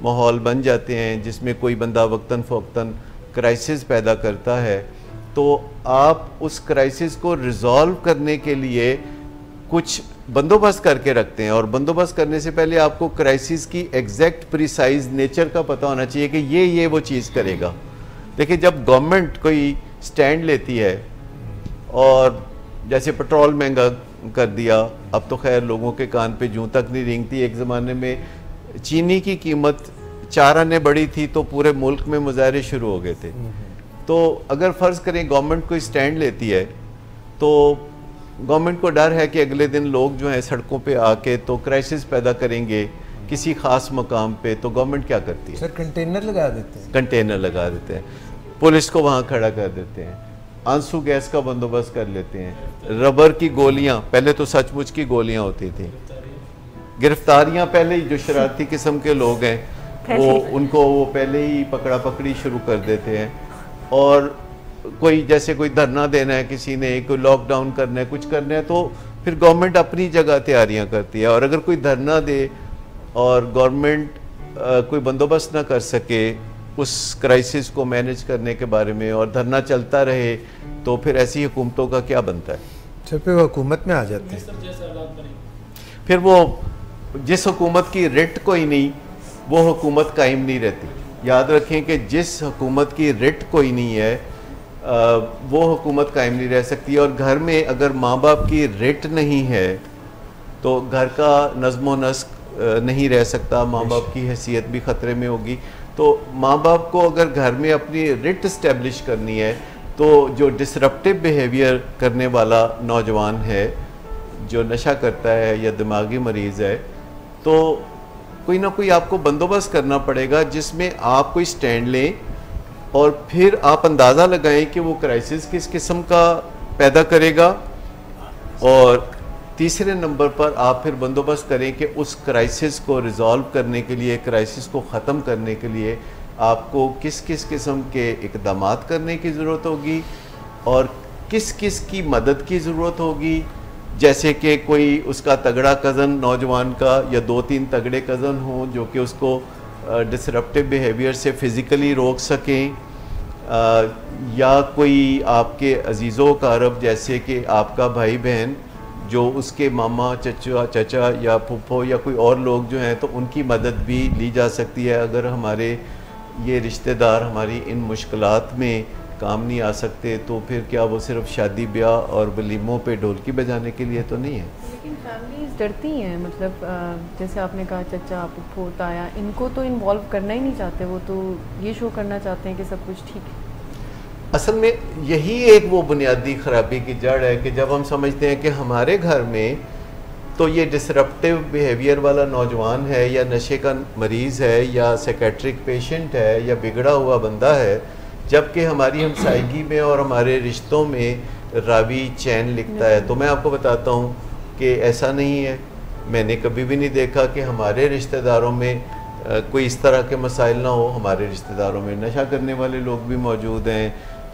माहौल बन जाते हैं जिसमें कोई बंदा वक्तन फ़वक्तन क्राइसिस पैदा करता है, तो आप उस क्राइसिस को रिज़ॉल्व करने के लिए कुछ बंदोबस्त करके रखते हैं। और बंदोबस्त करने से पहले आपको क्राइसिस की एग्जैक्ट प्रिसाइज नेचर का पता होना चाहिए कि ये वो चीज़ करेगा। देखिए, जब गवर्नमेंट कोई स्टैंड लेती है और जैसे पेट्रोल महंगा कर दिया, अब तो खैर लोगों के कान पे जूं तक नहीं रेंगती। एक ज़माने में चीनी की कीमत 4 आने बढ़ी थी तो पूरे मुल्क में मुजाहरे शुरू हो गए थे। तो अगर फ़र्ज़ करें गवर्नमेंट कोई स्टैंड लेती है, तो गवर्नमेंट को डर है कि अगले दिन लोग जो हैं सड़कों पे आके तो क्राइसिस पैदा करेंगे किसी ख़ास मकाम पे। तो गवर्नमेंट क्या करती है? सर कंटेनर लगा देते हैं, कंटेनर लगा देते हैं, पुलिस को वहाँ खड़ा कर देते हैं, आंसू गैस का बंदोबस्त कर लेते हैं, रबर की गोलियां, पहले तो सचमुच की गोलियां होती थी, गिरफ्तारियां पहले ही जो शरारती किस्म के लोग हैं वो उनको वो पहले ही पकड़ा पकड़ी शुरू कर देते हैं। और कोई जैसे कोई धरना देना है किसी ने, कोई लॉकडाउन करना है, कुछ करना है, तो फिर गवर्नमेंट अपनी जगह तैयारियां करती है। और अगर कोई धरना दे और गवर्नमेंट कोई बंदोबस्त ना कर सके उस क्राइसिस को मैनेज करने के बारे में और धरना चलता रहे, तो फिर ऐसी हुकूमतों का क्या बनता है? फिर वो हुकूमत में आ जाते हैं। फिर वो जिस हुकूमत की रिट कोई नहीं, वो हुकूमत कायम नहीं रहती। याद रखें कि जिस हुकूमत की रिट कोई नहीं है वो हुकूमत कायम नहीं रह सकती। और घर में अगर माँ बाप की रिट नहीं है तो घर का नज़्म व नस्क नहीं रह सकता, माँ बाप की हैसियत भी ख़तरे में होगी। तो माँ बाप को अगर घर में अपनी रिट इस्टेब्लिश करनी है, तो जो डिसरप्टिव बिहेवियर करने वाला नौजवान है, जो नशा करता है या दिमागी मरीज़ है, तो कोई ना कोई आपको बंदोबस्त करना पड़ेगा जिसमें आप कोई स्टैंड लें और फिर आप अंदाज़ा लगाएं कि वो क्राइसिस किस किस्म का पैदा करेगा। और तीसरे नंबर पर आप फिर बंदोबस्त करें कि उस क्राइसिस को रिज़ॉल्व करने के लिए, क्राइसिस को ख़त्म करने के लिए आपको किस किस किस्म के इक़दामात करने की ज़रूरत होगी और किस किस की मदद की ज़रूरत होगी। जैसे कि कोई उसका तगड़ा कज़न नौजवान का या 2-3 तगड़े कज़न हों जो कि उसको डिसरप्टिव बिहेवियर से फ़िज़िकली रोक सकें, या कोई आपके अजीज़ो कारब जैसे कि आपका भाई बहन जो उसके मामा चचा या फूफो या कोई और लोग जो हैं, तो उनकी मदद भी ली जा सकती है। अगर हमारे ये रिश्तेदार हमारी इन मुश्किलात में काम नहीं आ सकते तो फिर क्या वो सिर्फ शादी ब्याह और वलीमों पे ढोलकी बजाने के लिए तो नहीं है। लेकिन फैमिलीज डरती हैं, मतलब जैसे आपने कहा चचा फूफो ताया, इनको तो इन्वॉल्व करना ही नहीं चाहते, वो तो ये शो करना चाहते हैं कि सब कुछ ठीक है। असल में यही एक वो बुनियादी ख़राबी की जड़ है कि जब हम समझते हैं कि हमारे घर में तो ये डिसरप्टिव बिहेवियर वाला नौजवान है या नशे का मरीज़ है या साइकेट्रिक पेशेंट है या बिगड़ा हुआ बंदा है, जबकि हमारी हमसायगी में और हमारे रिश्तों में रावी चैन लिखता है। तो मैं आपको बताता हूँ कि ऐसा नहीं है। मैंने कभी भी नहीं देखा कि हमारे रिश्तेदारों में कोई इस तरह के मसाइल ना हो। हमारे रिश्तेदारों में नशा करने वाले लोग भी मौजूद हैं,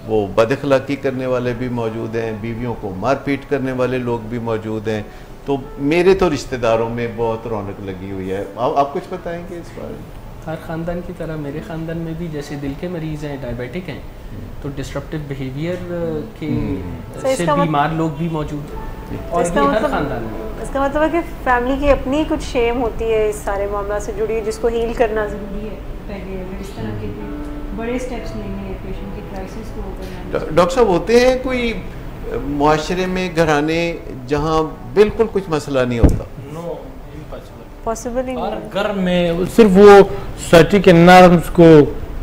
वो बदअखलाकी करने वाले भी मौजूद हैं, बीवियों को मारपीट करने वाले लोग भी मौजूद हैं। तो मेरे तो रिश्तेदारों में बहुत रौनक लगी हुई है। आप कुछ बताएंगे इस बारे में? हर ख़ानदान की तरह मेरे ख़ानदान में भी जैसे दिल के मरीज़ हैं, डायबिटिक हैं, तो डिस्ट्रप्टिव बिहेवियर के से बीमार लोग भी मौजूद हैं और इसका ये हर मतलब ख़ानदान में। इसका मतलब है कि फैमिली की अपनी कुछ शेम होती है इस सारे मामला से जुड़ी, जिसको हील करना ज़रूरी है पहले, अगर इस तरह के बड़े स्टेप्स लेने हैं पेशेंट की क्राइसिस को ओवर। डॉक्टर साहब, होते हैं कोई मुआशरे में घराने जहाँ बिल्कुल कुछ मसला नहीं होता? नो, पॉसिबल ही और नहीं। घर में सिर्फ वो सोसाइटी के नॉर्म्स को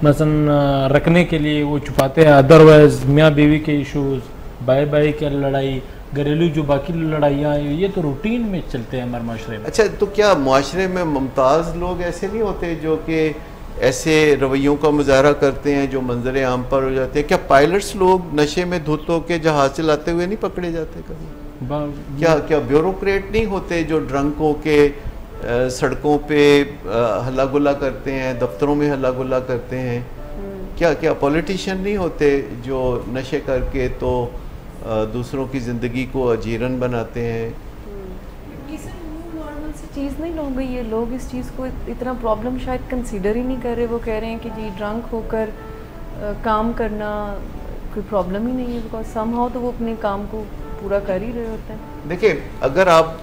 मसलन रखने के लिए वो छुपाते हैं, अदरवाइज मियाँ बीवी के इश्यूज, भाई भाई की लड़ाई, घरेलू जो बाकी लड़ाइयाँ, ये तो रूटीन में चलते हैं हमारे माशरे में। अच्छा, तो क्या मुआशरे में मुमताज़ लोग ऐसे नहीं होते जो कि ऐसे रवैयों का मुजाहरा करते हैं जो मंजर आम पर हो जाते हैं? क्या पायलट्स लोग नशे में धुत होकर जहाज चलाते हुए नहीं पकड़े जाते कभी? क्या ब्यूरोक्रेट नहीं होते जो ड्रंक होके सड़कों पे हल्ला गुल्ला करते हैं, दफ्तरों में हल्ला गुल्ला करते हैं? क्या पॉलिटिशियन नहीं होते जो नशे करके तो दूसरों की ज़िंदगी को अजीरन बनाते हैं? ये सब नॉर्मल सी चीज़ नहीं हो गई है। लोग इस चीज़ को इतना प्रॉब्लम शायद कंसीडर ही नहीं कर रहे। वो कह रहे हैं कि जी ड्रंक होकर काम करना कोई प्रॉब्लम ही नहीं है, बिकॉज समहाउ तो वो अपने काम को पूरा कर ही रहे होते हैं। देखिए, अगर आप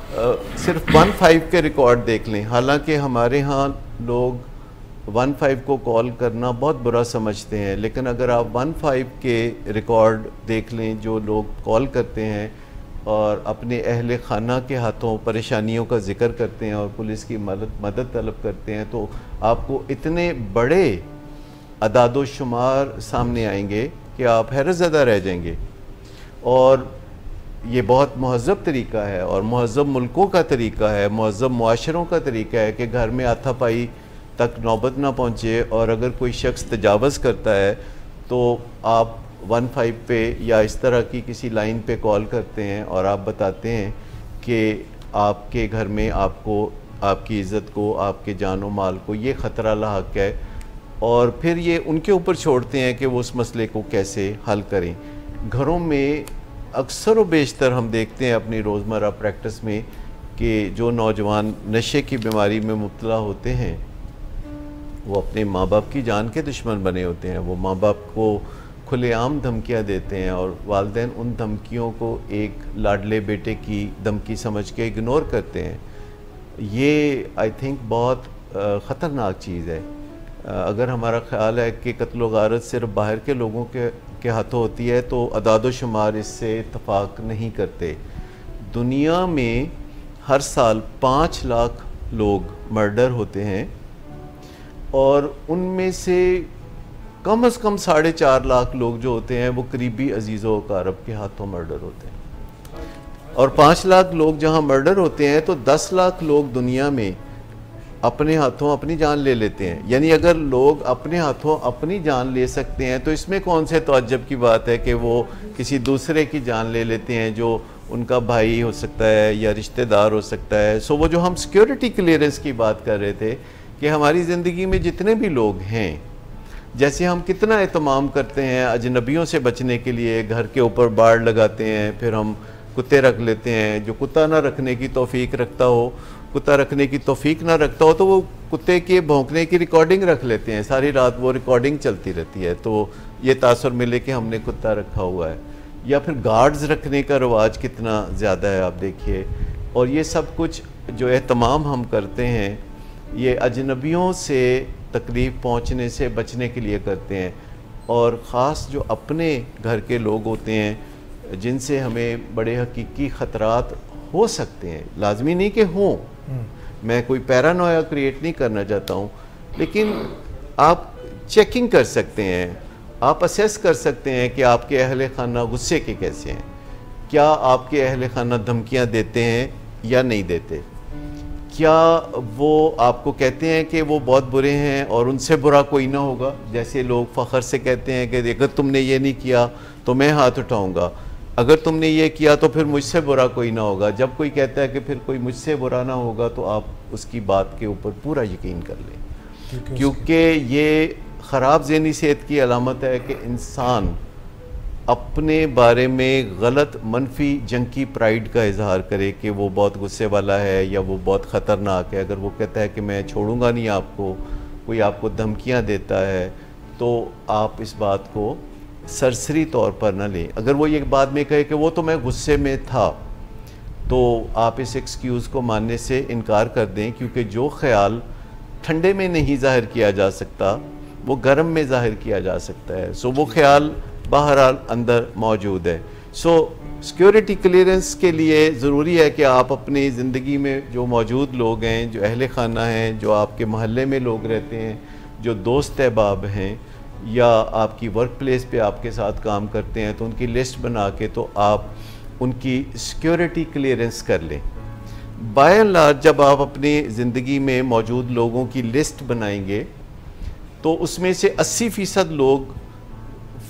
सिर्फ 1-5 के रिकॉर्ड देख लें, हालांकि हमारे यहाँ लोग 1-5 को कॉल करना बहुत बुरा समझते हैं, लेकिन अगर आप 1-5 के रिकॉर्ड देख लें जो लोग कॉल करते हैं और अपने अहले खाना के हाथों परेशानियों का जिक्र करते हैं और पुलिस की मदद तलब करते हैं, तो आपको इतने बड़े अदादो शुमार सामने आएंगे कि आप हैरत ज़दा रह जाएंगे। और ये बहुत महज़ब तरीका है और महज़ब मुल्कों का तरीका है, महज़ब मुआशरों का तरीका है कि घर में हाथापाई तक नौबत ना पहुँचे, और अगर कोई शख्स तजावज़ करता है तो आप 1-5 पे या इस तरह की किसी लाइन पे कॉल करते हैं और आप बताते हैं कि आपके घर में आपको, आपकी इज़्ज़त को, आपके जान और माल को ये ख़तरा लाहक है, और फिर ये उनके ऊपर छोड़ते हैं कि वो उस मसले को कैसे हल करें। घरों में अक्सर व बेशतर हम देखते हैं अपनी रोज़मर्रा प्रैक्टिस में कि जो नौजवान नशे की बीमारी में मुब्तला होते हैं वो अपने माँ बाप की जान के दुश्मन बने होते हैं। वो माँ बाप को खुलेआम धमकियाँ देते हैं और वालिदैन उन धमकियों को एक लाडले बेटे की धमकी समझ के इग्नोर करते हैं। ये आई थिंक बहुत ख़तरनाक चीज़ है। अगर हमारा ख्याल है कि कत्ल गारत सिर्फ बाहर के लोगों के हाथों होती है तो अदादो शुमार इससे इत्तफाक नहीं करते। दुनिया में हर साल 5 लाख लोग मर्डर होते हैं और उनमें से कम से कम 4.5 लाख लोग जो होते हैं वो करीबी अजीज़ों अकारब के हाथों मर्डर होते हैं। और 5 लाख लोग जहाँ मर्डर होते हैं तो 10 लाख लोग दुनिया में अपने हाथों अपनी जान ले लेते हैं। यानी अगर लोग अपने हाथों अपनी जान ले सकते हैं तो इसमें कौन से तअज्जुब की बात है कि वो किसी दूसरे की जान ले लेते हैं, जो उनका भाई हो सकता है या रिश्तेदार हो सकता है। सो वो जो हम सिक्योरिटी क्लियरेंस की बात कर रहे थे कि हमारी ज़िंदगी में जितने भी लोग हैं, जैसे हम कितना एहतमाम करते हैं अजनबियों से बचने के लिए, घर के ऊपर बाड़ लगाते हैं, फिर हम कुत्ते रख लेते हैं। जो कुत्ता ना रखने की तौफीक रखता हो, कुत्ता रखने की तौफीक ना रखता हो तो वो कुत्ते के भौंकने की रिकॉर्डिंग रख लेते हैं, सारी रात वो रिकॉर्डिंग चलती रहती है तो ये तासुर मिले कि हमने कुत्ता रखा हुआ है। या फिर गार्ड्स रखने का रवाज कितना ज़्यादा है आप देखिए। और ये सब कुछ जो एहतमाम हम करते हैं ये अजनबियों से तकलीफ़ पहुंचने से बचने के लिए करते हैं। और ख़ास जो अपने घर के लोग होते हैं जिनसे हमें बड़े हकीकी ख़तरात हो सकते हैं, लाजमी नहीं कि हों, मैं कोई पैरानोया क्रिएट नहीं करना चाहता हूँ, लेकिन आप चेकिंग कर सकते हैं, आप असेस कर सकते हैं कि आपके अहले खाना गुस्से के कैसे हैं, क्या आपके अहले खाना धमकियाँ देते हैं या नहीं देते? क्या वो आपको कहते हैं कि वो बहुत बुरे हैं और उनसे बुरा कोई ना होगा? जैसे लोग फ़ख्र से कहते हैं कि अगर तुमने ये नहीं किया तो मैं हाथ उठाऊंगा, अगर तुमने ये किया तो फिर मुझसे बुरा कोई ना होगा। जब कोई कहता है कि फिर कोई मुझसे बुरा ना होगा तो आप उसकी बात के ऊपर पूरा यकीन कर लें, क्योंकि ये ख़राब ज़हनी सेहत की अलामत है कि इंसान अपने बारे में गलत मनफी जंकी प्राइड का इजहार करे कि वो बहुत गुस्से वाला है या वो बहुत ख़तरनाक है। अगर वो कहता है कि मैं छोड़ूंगा नहीं आपको, कोई आपको धमकियां देता है, तो आप इस बात को सरसरी तौर पर ना लें। अगर वो ये बाद में कहे कि वो तो मैं गुस्से में था, तो आप इस एक्सक्यूज़ को मानने से इनकार कर दें, क्योंकि जो ख्याल ठंडे में नहीं ज़ाहिर किया जा सकता वो गर्म में ज़ाहिर किया जा सकता है। सो वो ख्याल बहरहाल अंदर मौजूद है। सो सिक्योरिटी क्लियरेंस के लिए ज़रूरी है कि आप अपनी ज़िंदगी में जो मौजूद लोग हैं, जो अहले खाना हैं, जो आपके महल्ले में लोग रहते हैं, जो दोस्त अहबाब हैं या आपकी वर्क प्लेस पे आपके साथ काम करते हैं, तो उनकी लिस्ट बना के तो आप उनकी सिक्योरिटी क्लियरेंस कर लें। बाय एंड लार्ज जब आप अपनी ज़िंदगी में मौजूद लोगों की लिस्ट बनाएंगे तो उसमें से 80% लोग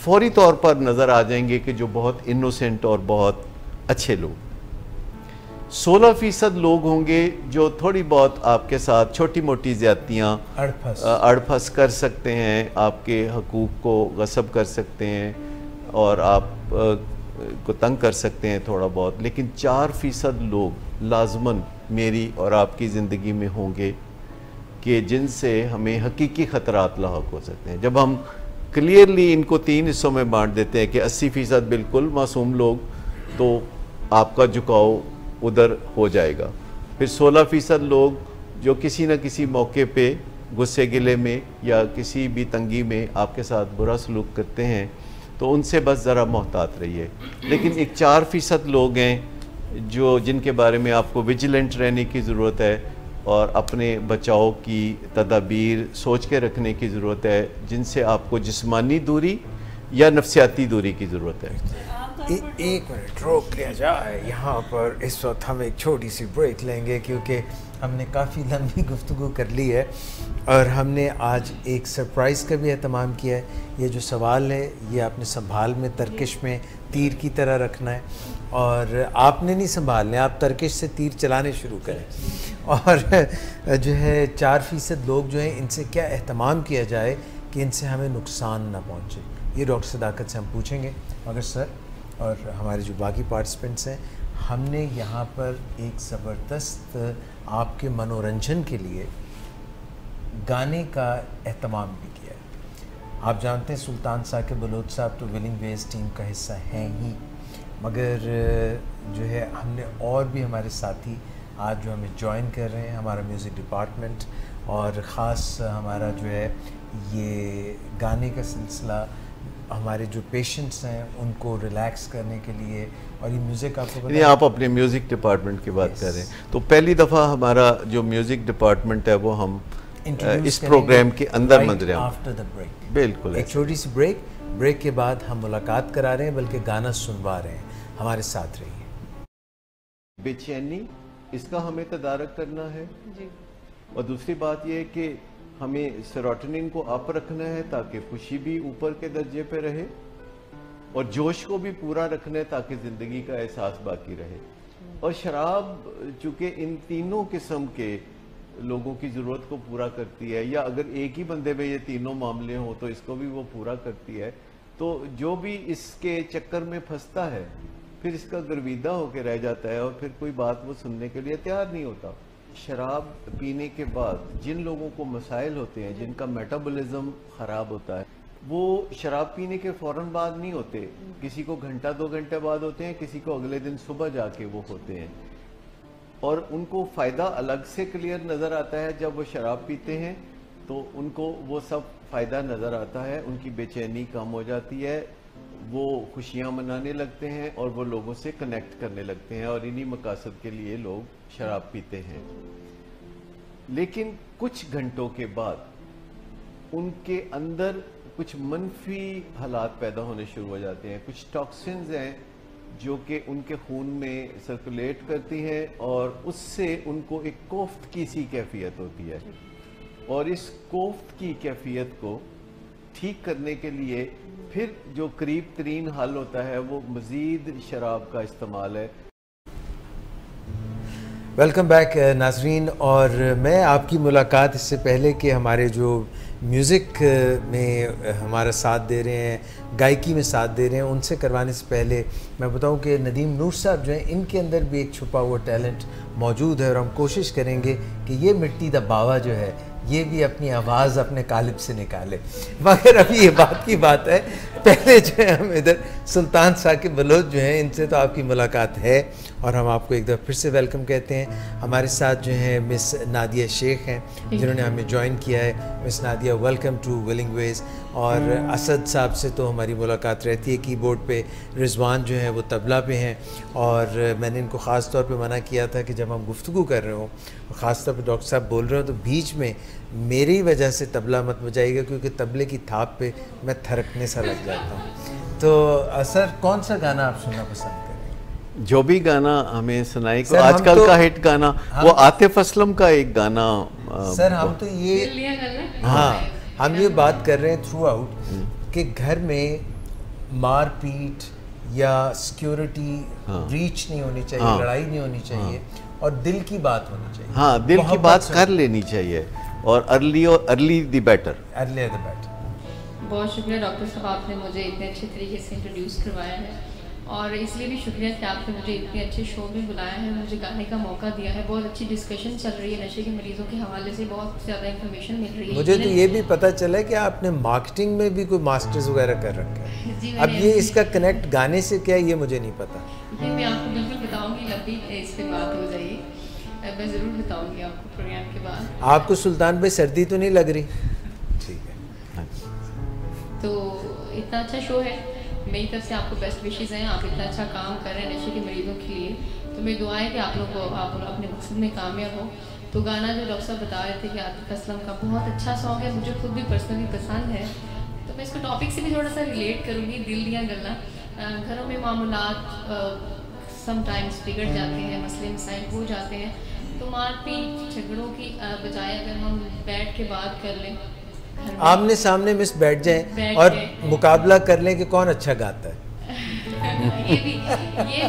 फौरी तौर पर नज़र आ जाएंगे कि जो बहुत इनोसेंट और बहुत अच्छे लोग। 16% लोग होंगे जो थोड़ी बहुत आपके साथ छोटी मोटी ज़्यादतियाँ अड़फस कर सकते हैं, आपके हकूक़ को गसब कर सकते हैं और आप को तंग कर सकते हैं थोड़ा बहुत। लेकिन 4% लोग लाजमन मेरी और आपकी ज़िंदगी में होंगे कि जिनसे हमें हकीकी ख़तरात लाहक हो सकते हैं। जब हम क्लियरली इनको 3 हिस्सों में बांट देते हैं कि 80% बिल्कुल मासूम लोग, तो आपका झुकाव उधर हो जाएगा। फिर 16% लोग जो किसी न किसी मौके पे गुस्से गिले में या किसी भी तंगी में आपके साथ बुरा सलूक करते हैं, तो उनसे बस ज़रा मोहतात रहिए। लेकिन एक 4% लोग हैं जो जिनके बारे में आपको विजिलेंट रहने की ज़रूरत है और अपने बचाव की तदाबीर सोच के रखने की ज़रूरत है, जिनसे आपको जिस्मानी दूरी या नफ्सियाती दूरी की ज़रूरत है। एक मिनट रोक लिया जाए यहाँ पर। इस वक्त हम एक छोटी सी ब्रेक लेंगे क्योंकि हमने काफ़ी लंबी गुफ्तगू कर ली है और हमने आज एक सरप्राइज़ का भी एहतमाम किया है। ये जो सवाल है ये आपने संभाल में तर्किश में तीर की तरह रखना है और आपने नहीं संभालने, आप तर्किश से तीर चलाने शुरू करें। और जो है 4% लोग जो हैं इनसे क्या एहतमाम किया जाए कि इनसे हमें नुकसान ना पहुँचे, ये डॉक्टर सदाकत से हम पूछेंगे। मगर सर और हमारे जो बाकी पार्टिसिपेंट्स हैं, हमने यहाँ पर एक ज़बरदस्त आपके मनोरंजन के लिए गाने का एहतमाम भी किया है। आप जानते हैं सुल्तान साकिब बलोच साहब तो विलिंग वेज टीम का हिस्सा हैं ही, मगर जो है हमने और भी हमारे साथी आज जो हमें ज्वाइन कर रहे हैं, हमारा म्यूज़िक डिपार्टमेंट और ख़ास हमारा जो है ये गाने का सिलसिला, हमारे जो पेशेंट्स हैं उनको रिलैक्स करने के लिए। और ये म्यूज़िक आपको नहीं, आप अपने म्यूज़िक डिपार्टमेंट की बात कर रहे हैं, तो पहली दफ़ा हमारा जो म्यूज़िक डिपार्टमेंट है वो हम इस प्रोग्राम के अंदर मंजर आफ्टर द ब्रेक। बिल्कुल, एक छोटी सी ब्रेक के बाद हम मुलाकात करा रहे हैं, बल्कि गाना सुनवा रहे हैं। हमारे साथ रहिए। बेचैनी इसका हमें तदारक करना है जी। और दूसरी बात यह है कि हमें सेरोटोनिन को अप रखना है ताकि खुशी भी ऊपर के दर्जे पे रहे और जोश को भी पूरा रखना है ताकि ज़िंदगी का एहसास बाकी रहे। और शराब चूँकि इन तीनों किस्म के लोगों की ज़रूरत को पूरा करती है, या अगर एक ही बंदे में ये तीनों मामले हों तो इसको भी वो पूरा करती है, तो जो भी इसके चक्कर में फंसता है फिर इसका गर्विदा होकर रह जाता है और फिर कोई बात वो सुनने के लिए तैयार नहीं होता। शराब पीने के बाद जिन लोगों को मसाइल होते हैं, जिनका मेटाबॉलिज्म ख़राब होता है, वो शराब पीने के फ़ौरन बाद नहीं होते, किसी को घंटा 2 घंटे बाद होते हैं, किसी को अगले दिन सुबह जाके वो होते हैं। और उनको फ़ायदा अलग से क्लियर नज़र आता है। जब वो शराब पीते हैं तो उनको वो सब फ़ायदा नज़र आता है, उनकी बेचैनी कम हो जाती है, वो खुशियाँ मनाने लगते हैं और वो लोगों से कनेक्ट करने लगते हैं, और इन्हीं मकासद के लिए लोग शराब पीते हैं। लेकिन कुछ घंटों के बाद उनके अंदर कुछ मनफी हालात पैदा होने शुरू हो जाते हैं। कुछ टॉक्सिन्स हैं जो कि उनके खून में सर्कुलेट करती हैं और उससे उनको एक कोफ्त की सी कैफियत होती है। और इस कोफ्त की कैफियत को ठीक करने के लिए फिर जो करीब तरीन हल होता है वो मज़ीद शराब का इस्तेमाल है। वेलकम बैक नाजरीन। और मैं आपकी मुलाकात इससे पहले कि हमारे जो म्यूज़िक में हमारा साथ दे रहे हैं, गायकी में साथ दे रहे हैं, उनसे करवाने से पहले मैं बताऊं कि नदीम नूर साहब जो हैं, इनके अंदर भी एक छुपा हुआ टैलेंट मौजूद है और हम कोशिश करेंगे कि ये मिट्टी दा बावा जो है ये भी अपनी आवाज़ अपने कालिब से निकाले। मगर अभी ये बात की बात है, पहले जो है हम इधर सुल्तान साकिब बलोच जो हैं, इनसे तो आपकी मुलाकात है और हम आपको एक दफ़ा फिर से वेलकम कहते हैं। हमारे साथ जो हैं मिस नादिया शेख हैं, जिन्होंने हमें ज्वाइन किया है। Miss Nadia, welcome to willing ways. और असद साहब से तो हमारी मुलाकात रहती है कीबोर्ड पे, रिजवान जो हैं वो तबला पे हैं। और मैंने इनको ख़ास तौर पे मना किया था कि जब हम गुफ्तगू कर रहे हों, ख़ास तौर पे डॉक्टर साहब बोल रहे हो, तो बीच में मेरी वजह से तबला मत बजाइएगा, क्योंकि तबले की थाप पे मैं थरकने सा लग जाता हूँ। तो सर, कौन सा गाना आप सुनना पसंद करें? जो भी गाना हमें सुनाई को, आजकल का हिट गाना वो आतिफ असलम का एक गाना। सर हम तो ये, हाँ, हम ये बात कर रहे हैं थ्रू आउट कि घर में मारपीट या सिक्योरिटी ब्रीच नहीं होनी चाहिए, लड़ाई नहीं होनी चाहिए और दिल की बात होनी चाहिए। हाँ, दिल की बात कर लेनी चाहिए और early the better. Early the better. बहुत शुक्रिया डॉक्टर साहब, आपने मुझे इतने अच्छे तरीके से इंट्रोड्यूस करवाया है और इसलिए भी शुक्रिया कि आपने मुझे इतने अच्छे शो में बुलाया है, मुझे गाने का मौका दिया है। बहुत अच्छी डिस्कशन चल रही है नशे के मरीजों के हवाले से, बहुत ज़्यादा इन्फॉर्मेशन मिल रही है। मुझे तो ये भी पता चला है कि आपने मार्केटिंग में भी कोई मास्टर्स वगैरह कर रखा है। अब ये इसका कनेक्ट गाने से क्या है ये मुझे नहीं पता। ये मैं आपको बिल्कुल बताऊँगी, लंबी इस पर बात हो जाएगी, मैं ज़रूर बताऊँगी आपको प्रोग्राम के बाद। आपको सुल्तान भाई सर्दी तो नहीं लग रही? ठीक है। तो इतना अच्छा शो है, मेरी तरफ से आपको बेस्ट विशेज़ हैं। आप इतना अच्छा काम कर रहे हैं नशे के मरीजों के लिए, तो मेरी दुआ है कि आप लोग अपने मकसद में कामयाब हो। तो गाना जो डॉक्टर साहब बता रहे थे कि आतिफ असलम का बहुत अच्छा सॉन्ग है, मुझे खुद भी पर्सनली पसंद है, तो मैं इसको टॉपिक से भी थोड़ा सा रिलेट करूँगी। दिल दियाँ गल्लां, घरों में मामूलात समटाइम्स बिगड़ जाते हैं, मसले मसाइल हो जाते हैं, तो मारपीट झगड़ों की बजाय अगर हम बैठ के बात कर लें, आमने सामने मिस बैठ जाएं और मुकाबला कर लें कि कौन अच्छा गाता है। ये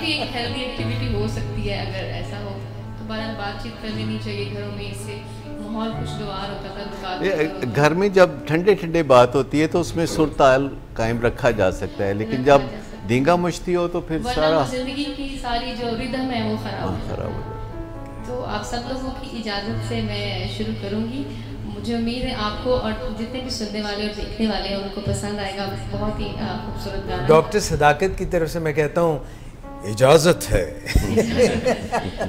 भी एक हेल्दी एक्टिविटी हो सकती है अगर ऐसा हो तो। बातचीत कर लेनी चाहिए घरों में, इससे माहौल खुशगवार होता था। घर में जब ठंडे ठंडे बात होती है तो उसमें सुरताल कायम रखा जा सकता है, लेकिन जब धींगा मुश्ती हो तो फिर सारा जिंदगी की सारी जो रिदम है वो खराब हो जाए। तो आप सब लोगों की इजाज़त से मैं शुरू करूँगी। मुझे उम्मीद है आपको और जितने भी सुनने वाले और देखने वाले हैं उनको पसंद आएगा। बहुत ही खूबसूरत गाना। डॉक्टर सदाकत की तरफ से मैं कहता हूँ इजाज़त है।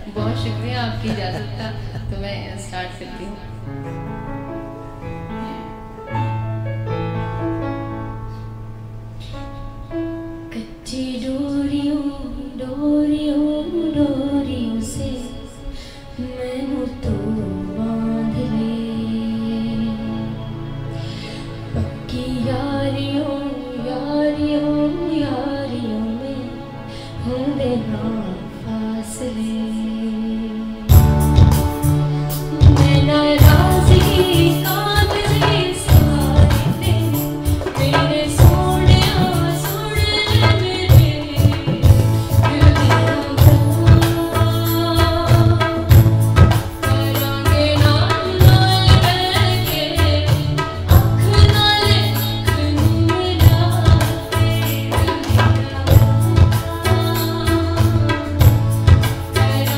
बहुत शुक्रिया आपकी इजाज़त का। तो मैं स्टार्ट करती हूँ। कच्ची डोरियों डोरियों डोरियों से मैनू तो बांध ले, पक्की यारियों यारियों यारियों में होंदे ना फासले। मैं नाराज़ी कागज़े सारे मेरे सोनिया सुन ले मेरे दिल दिया करांगे नाल नाल बैठे अख नाल अख मिला के दिल दिया करांगे नाल नाल बैठे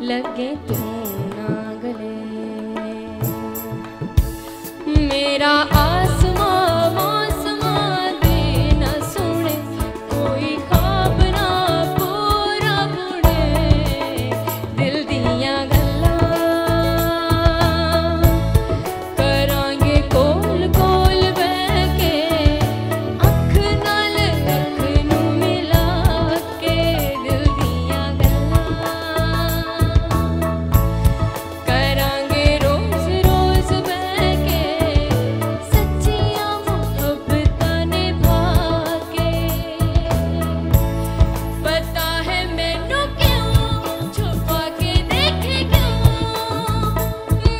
लगे तू ना गले। मेरा आसमां आसमां दे न सुने, कोई ख्वाब ना पूरा बुने। दिल दियां गल्लां करांगे कोल कोल बह के, अख नाल अख नूं मिला के। दिल दियां गल्लां करांगे रोज रोज बह के, सच्चियां मुहब्बतां निभा के। पता है मैनू क्यों छुपा के देखे क्यों,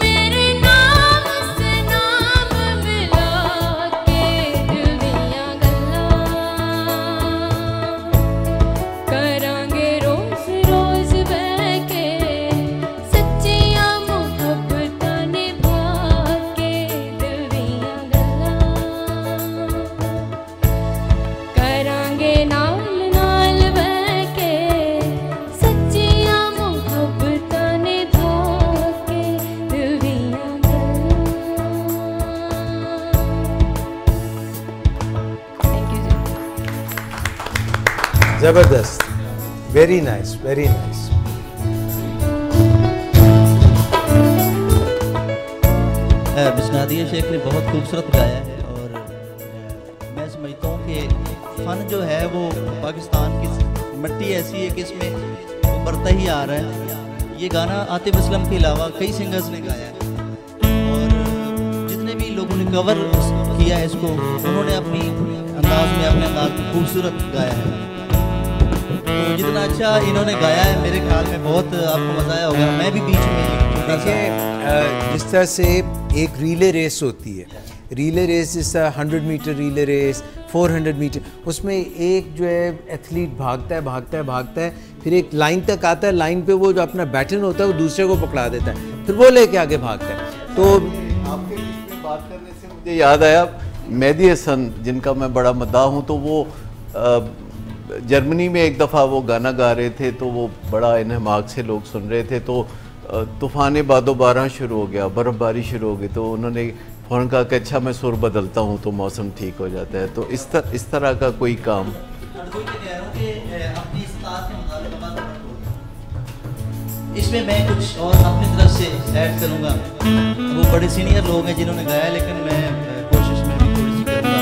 मेरे नाम से नाम मिला के। दिल दियां गल्लां करांगे रोज रोज बह के, सच्चियां मुहब्बतां निभा के। दिल दियां गल्लां करांगे नाल नाल बह के, सच्चियां मुहब्बतां निभा के। दिल दियां गल्लां। Thank you ji. जबरदस्त, वेरी नाइस, वेरी नाइस। बिस्नादिया शेख ने बहुत खूबसूरत गाया है, और मैं समझता हूँ कि फ़न जो है वो पाकिस्तान की मिट्टी ऐसी है कि इसमें उभरता ही आ रहा है। ये गाना आतिफ असलम के अलावा कई सिंगर्स ने गाया है, और जितने भी लोगों ने कवर किया है इसको, उन्होंने अपने अंदाज में खूबसूरत गाया है। तो जितना अच्छा इन्होंने गाया है, मेरे ख्याल में बहुत आपको मज़ा आया होगा। मैं भी बीच में छोटा सा देखिए, जिस तरह से एक रिले रेस होती है, रिले रेस जिस तरह 100 मीटर रिले रेस, 400 मीटर, उसमें एक जो है एथलीट भागता है भागता है भागता है, फिर एक लाइन तक आता है, लाइन पे वो जो अपना बैटन होता है वो दूसरे को पकड़ा देता है, फिर वो लेके आगे भागता है। तो आपके बीच में बात करने से मुझे याद आया, मेहदी हसन जिनका मैं बड़ा मद्दाह हूँ, तो वो जर्मनी में एक दफ़ा वो गाना गा रहे थे, तो वो बड़ा इन्हमाक से लोग सुन रहे थे, तो तूफ़ान बादो बारां शुरू हो गया, बर्फ़बारी शुरू हो गई, तो उन्होंने फ़ौरन कहा कि अच्छा मैं सुर बदलता हूँ तो मौसम ठीक हो जाता है। तो इस तरह का कोई काम इसमें मैं कुछ और अपनी तरफ से ऐड करूँगा। वो बड़े सीनियर लोग हैं जिन्होंने गाया, लेकिन मैं कोशिश में भी थोड़ी सी करूँगा।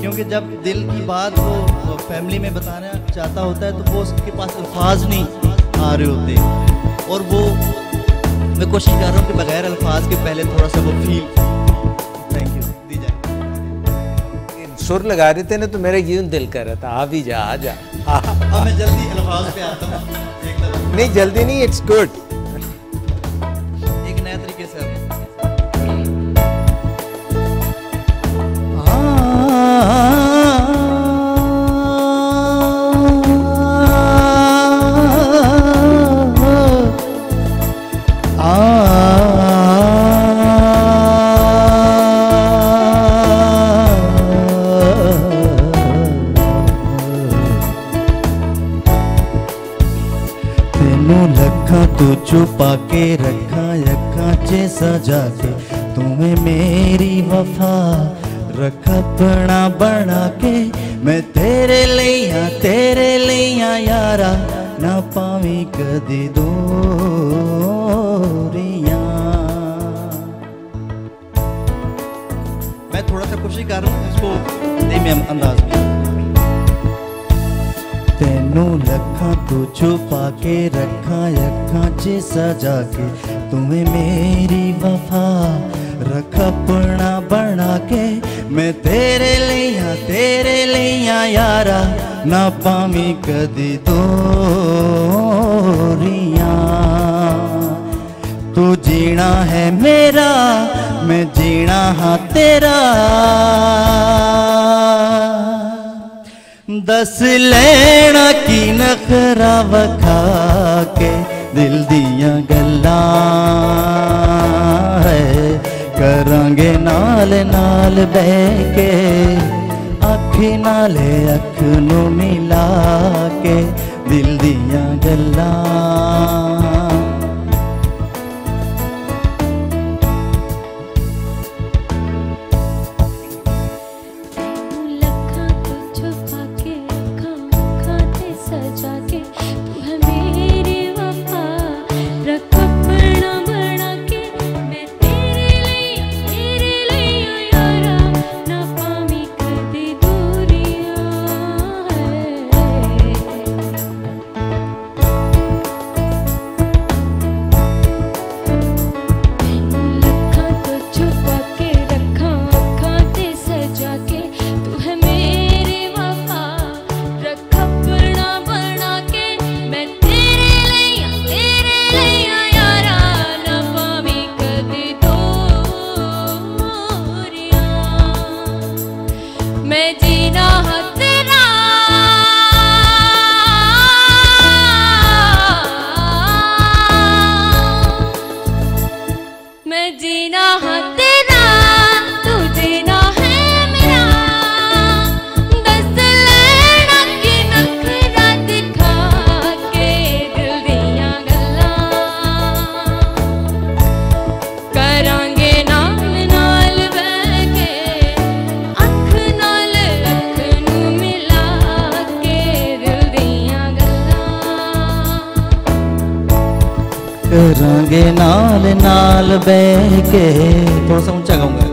क्योंकि जब दिल की बात वो फैमिली में बताना चाहता होता है तो वो उसके पास अल्फाज नहीं आ रहे होते, और वो मैं कोशिश कर रहा हूँ कि बगैर अल्फाज के पहले थोड़ा सा वो फील। थैंक यू, दी जाए। सुर लगा रहे थे ना तो मेरा यूं दिल कर रहा था आ भी जा, आ जा। अब मैं जल्दी अल्फाज पे आता हूँ। नहीं जल्दी नहीं, इट्स गुड। एक नया तरीके से छुपा के रखा अखा च सजा के, तुम्हें मेरी वफा रख अपना बना के, मैं तेरे लिया यारा ना पावी कदी दूरियां। मैं थोड़ा सा कोशिश कर रहा हूँ इसको धीमे अंदाज में। तेनू लखा तू छुपा के रखा अखा च सजा के, तुम्हें मेरी वफा रख अपना बना के, मैं तेरे लिया यारा ना पावी कदी दूरियां। तू जीना है मेरा मैं जीना हाँ तेरा, दस लेना की नखरा वखा के, दिल दियां गल्लां है करांगे नाल नाल बह के, अख नाले अख नू मिला के, दिल दियां गल्लां। करांगे नाल नाल बह के, थोड़ा सा ऊंचा गाऊंगा।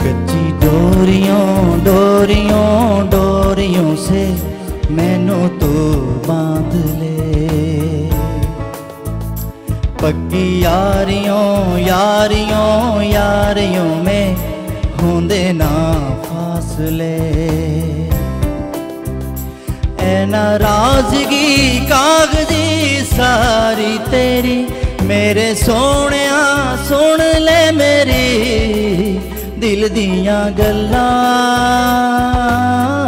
कच्ची डोरियों डोरियों डोरियों से मैनू तो बांध ले, पक्की यारियों यारियों यारियों में होंदे ना फासले, ऐ नाराजगी कागजी सारी तेरी, मेरे सोनिया सुन ले मेरी दिल दियां गल्लां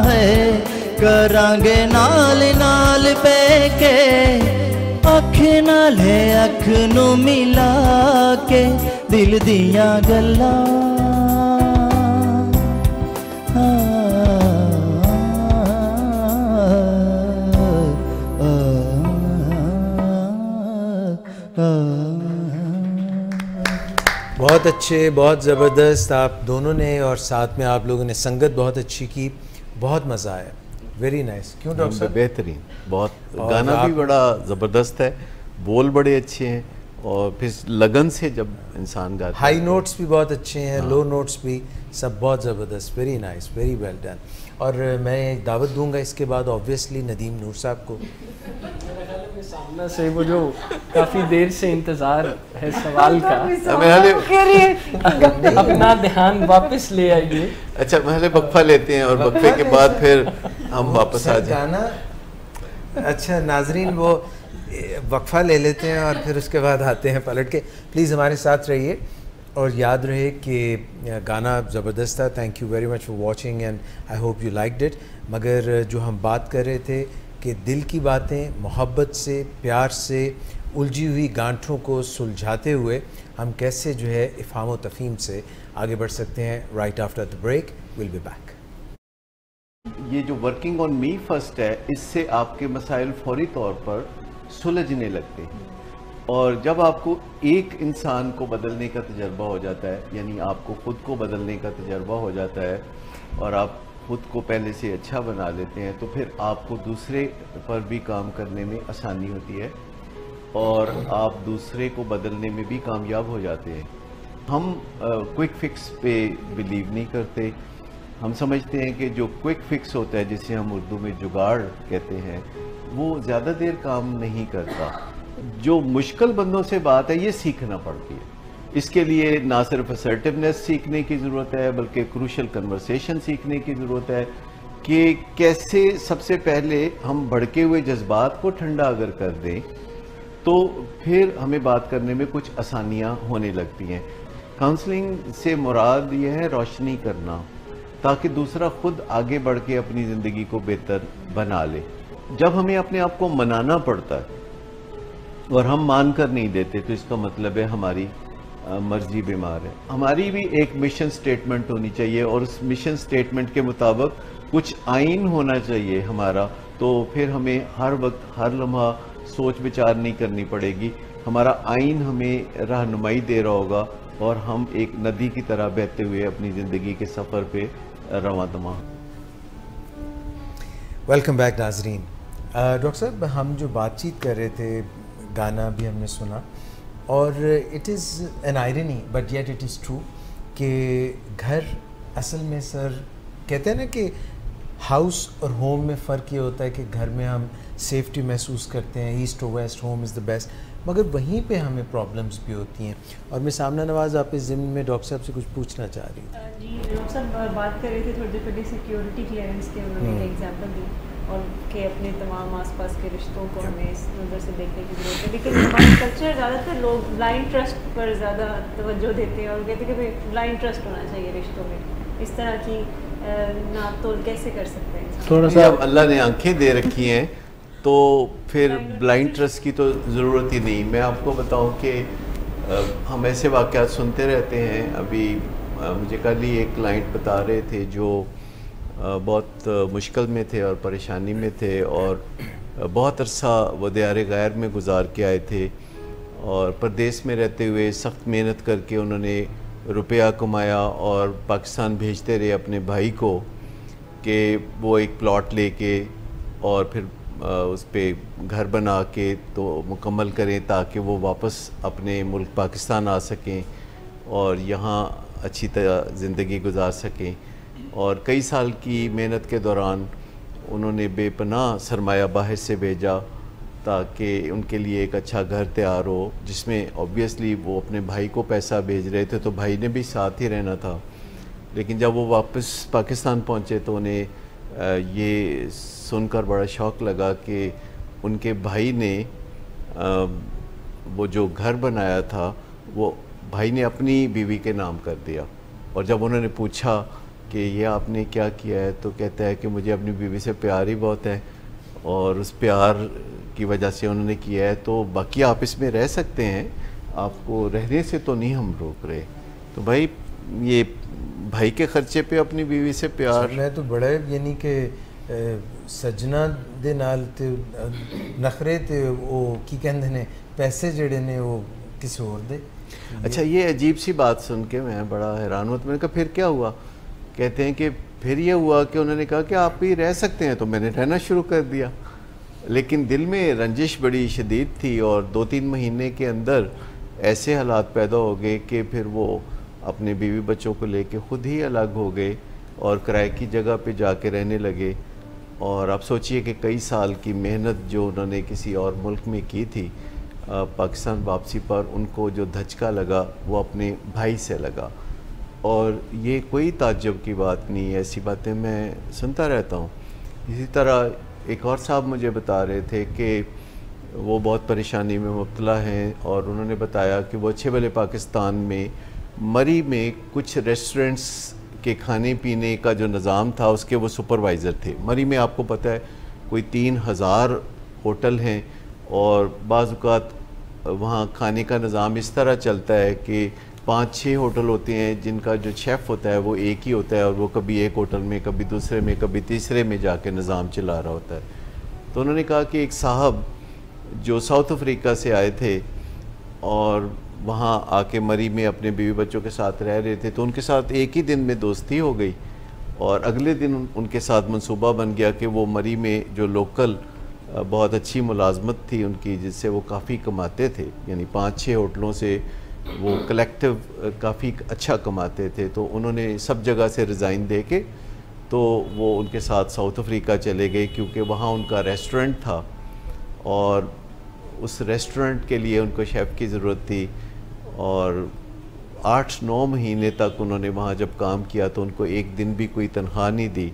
है, करांगे नाल नाल बह के, अख नाले अख नू मिला के, दिल दियां गल्लां। बहुत अच्छे, बहुत ज़बरदस्त आप दोनों ने, और साथ में आप लोगों ने संगत बहुत अच्छी की, बहुत मज़ा आया। Very nice. क्यों डॉक्टर साहब? बेहतरीन, बहुत। गाना भी बड़ा ज़बरदस्त है, बोल बड़े अच्छे हैं, और फिर लगन से जब इंसान गाता है। हाई नोट्स भी बहुत अच्छे हैं, लो नोट्स भी, सब बहुत ज़बरदस्त। Very nice, very well done. और मैं दावत दूंगा इसके बाद ऑब्वियसली नदीम नूर साहब को। सामने से वो जो काफ़ी देर से इंतज़ार है सवाल का, अपना ध्यान वापस ले आइए। अच्छा, पहले वक्फा लेते हैं और वक्फे के बाद फिर हम वापस आ जाए। अच्छा नाजरीन, वो वक्फा ले लेते हैं और फिर उसके बाद आते हैं पलट के। प्लीज़ हमारे साथ रहिए और याद रहे कि गाना ज़बरदस्त था। Thank you very much for watching and I hope you liked it. मगर जो हम बात कर रहे थे कि दिल की बातें मोहब्बत से, प्यार से, उलझी हुई गांठों को सुलझाते हुए हम कैसे जो है इफ़हाम व तफ़हीम से आगे बढ़ सकते हैं। Right after the break will be back. ये जो वर्किंग ऑन मी फर्स्ट है, इससे आपके मसाइल फौरी तौर पर सुलझने लगते हैं। और जब आपको एक इंसान को बदलने का तजर्बा हो जाता है, यानी आपको ख़ुद को बदलने का तजर्बा हो जाता है और आप खुद को पहले से अच्छा बना लेते हैं, तो फिर आपको दूसरे पर भी काम करने में आसानी होती है और आप दूसरे को बदलने में भी कामयाब हो जाते हैं। हम क्विक फिक्स पे बिलीव नहीं करते। हम समझते हैं कि जो क्विक फिक्स होता है, जिसे हम उर्दू में जुगाड़ कहते हैं, वो ज़्यादा देर काम नहीं करता। जो मुश्किल बंदों से बात है, ये सीखना पड़ती है। इसके लिए ना सिर्फ असर्टिवनेस सीखने की ज़रूरत है, बल्कि क्रूशल कन्वर्सेशन सीखने की ज़रूरत है कि कैसे सबसे पहले हम भड़के हुए जज्बात को ठंडा अगर कर दें तो फिर हमें बात करने में कुछ आसानियाँ होने लगती हैं। काउंसलिंग से मुराद यह है रोशनी करना, ताकि दूसरा खुद आगे बढ़ के अपनी ज़िंदगी को बेहतर बना ले। जब हमें अपने आप को मनाना पड़ता है और हम मान कर नहीं देते, तो इसका मतलब है हमारी मर्जी बीमार है। हमारी भी एक मिशन स्टेटमेंट होनी चाहिए और उस मिशन स्टेटमेंट के मुताबिक कुछ आइन होना चाहिए हमारा। तो फिर हमें हर वक्त हर लम्हा सोच विचार नहीं करनी पड़ेगी। हमारा आइन हमें रहनुमाई दे रहा होगा और हम एक नदी की तरह बहते हुए अपनी ज़िंदगी के सफ़र पे रवां दमा। वेलकम बैक नाजरीन। डॉक्टर साहब, हम जो बातचीत कर रहे थे, गाना भी हमने सुना, और it is an irony but yet it is true कि घर असल में सर कहते हैं ना कि हाउस और होम में फ़र्क ये होता है कि घर में हम सेफ्टी महसूस करते हैं, ईस्ट और west, home is the best, मगर वहीं पे हमें प्रॉब्लम्स भी होती हैं। और मैं सामना नवाज़ आप इस ज़िम्न में डॉक्टर साहब से कुछ पूछना चाह रही थी। जी, डॉक्टर साहब बात कर रहे थे थोड़ी देर पहले सिक्योरिटी क्लियरेंस के, उन्होंने एग्जाम्पल दी और कि अपने तमाम आसपास के रिश्तों को हमें इस नज़र से देखने की ज़रूरत है। लेकिन हमारा कल्चर ज़्यादातर लोग ब्लाइंड ट्रस्ट पर ज़्यादा तवज्जो देते हैं और कहते हैं कि भाई ब्लाइंड ट्रस्ट होना चाहिए रिश्तों में। इस तरह की नाप तोल कैसे कर सकते हैं? थोड़ा सा अल्लाह ने आंखें दे रखी हैं तो फिर ब्लाइंड ट्रस्ट की तो ज़रूरत ही नहीं। मैं आपको बताऊं कि हम ऐसे वाक़यात सुनते रहते हैं। अभी मुझे कल ही एक क्लाइंट बता रहे थे जो बहुत मुश्किल में थे और परेशानी में थे और बहुत अरसा वो दियारे गैर में गुजार के आए थे और परदेश में रहते हुए सख्त मेहनत करके उन्होंने रुपया कमाया और पाकिस्तान भेजते रहे अपने भाई को कि वो एक प्लॉट लेके और फिर उस पर घर बना के तो मुकम्मल करें ताकि वो वापस अपने मुल्क पाकिस्तान आ सकें और यहाँ अच्छी तरह ज़िंदगी गुजार सकें। और कई साल की मेहनत के दौरान उन्होंने बेपनाह सरमाया बाहर से भेजा ताकि उनके लिए एक अच्छा घर तैयार हो, जिसमें ऑब्वियसली वो अपने भाई को पैसा भेज रहे थे तो भाई ने भी साथ ही रहना था। लेकिन जब वो वापस पाकिस्तान पहुँचे तो उन्हें ये सुनकर बड़ा शौक़ लगा कि उनके भाई ने वो जो घर बनाया था वो भाई ने अपनी बीवी के नाम कर दिया। और जब उन्होंने पूछा कि ये आपने क्या किया है, तो कहता है कि मुझे अपनी बीवी से प्यार ही बहुत है और उस प्यार की वजह से उन्होंने किया है, तो बाकी आप इसमें रह सकते हैं, आपको रहने से तो नहीं हम रोक रहे। तो भाई ये भाई के खर्चे पे अपनी बीवी से प्यार। मैं तो बड़ा यानी कि सजना दे नाल ते नखरे ते वो की कहंदे ने पैसे जड़े ने वो किसी और दे। अच्छा, ये अजीब सी बात सुन के मैं बड़ा हैरान हुआ। मैंने कहा फिर क्या हुआ? कहते हैं कि फिर ये हुआ कि उन्होंने कहा कि आप भी रह सकते हैं, तो मैंने रहना शुरू कर दिया। लेकिन दिल में रंजिश बड़ी शदीद थी और 2-3 महीने के अंदर ऐसे हालात पैदा हो गए कि फिर वो अपने बीवी बच्चों को लेके ख़ुद ही अलग हो गए और किराए की जगह पे जाके रहने लगे। और आप सोचिए कि कई साल की मेहनत जो उन्होंने किसी और मुल्क में की थी, पाकिस्तान वापसी पर उनको जो धचका लगा वो अपने भाई से लगा। और ये कोई ताज्जुब की बात नहीं है, ऐसी बातें मैं सुनता रहता हूँ। इसी तरह एक और साहब मुझे बता रहे थे कि वो बहुत परेशानी में मुब्तला हैं और उन्होंने बताया कि वो अच्छे भले पाकिस्तान में मरी में कुछ रेस्टोरेंट्स के खाने पीने का जो निज़ाम था उसके वो सुपरवाइज़र थे। मरी में आपको पता है कोई 3000 होटल हैं और बाज़ औक़ात वहाँ खाने का निज़ाम इस तरह चलता है कि 5-6 होटल होते हैं जिनका जो शेफ़ होता है वो एक ही होता है, और वो कभी एक होटल में, कभी दूसरे में, कभी तीसरे में जाके निज़ाम चला रहा होता है। तो उन्होंने कहा कि एक साहब जो साउथ अफ्रीका से आए थे और वहाँ आके मरी में अपने बीवी बच्चों के साथ रह रहे थे, तो उनके साथ एक ही दिन में दोस्ती हो गई और अगले दिन उनके साथ मंसूबा बन गया कि वो मरी में जो लोकल बहुत अच्छी मुलाजमत थी उनकी, जिससे वो काफ़ी कमाते थे, यानी 5-6 होटलों से वो कलेक्टिव काफ़ी अच्छा कमाते थे। तो उन्होंने सब जगह से रिज़ाइन दे के तो वो उनके साथ साउथ अफ्रीका चले गए, क्योंकि वहाँ उनका रेस्टोरेंट था और उस रेस्टोरेंट के लिए उनको शेफ़ की ज़रूरत थी। और 8-9 महीने तक उन्होंने वहाँ जब काम किया तो उनको एक दिन भी कोई तनख्वाह नहीं दी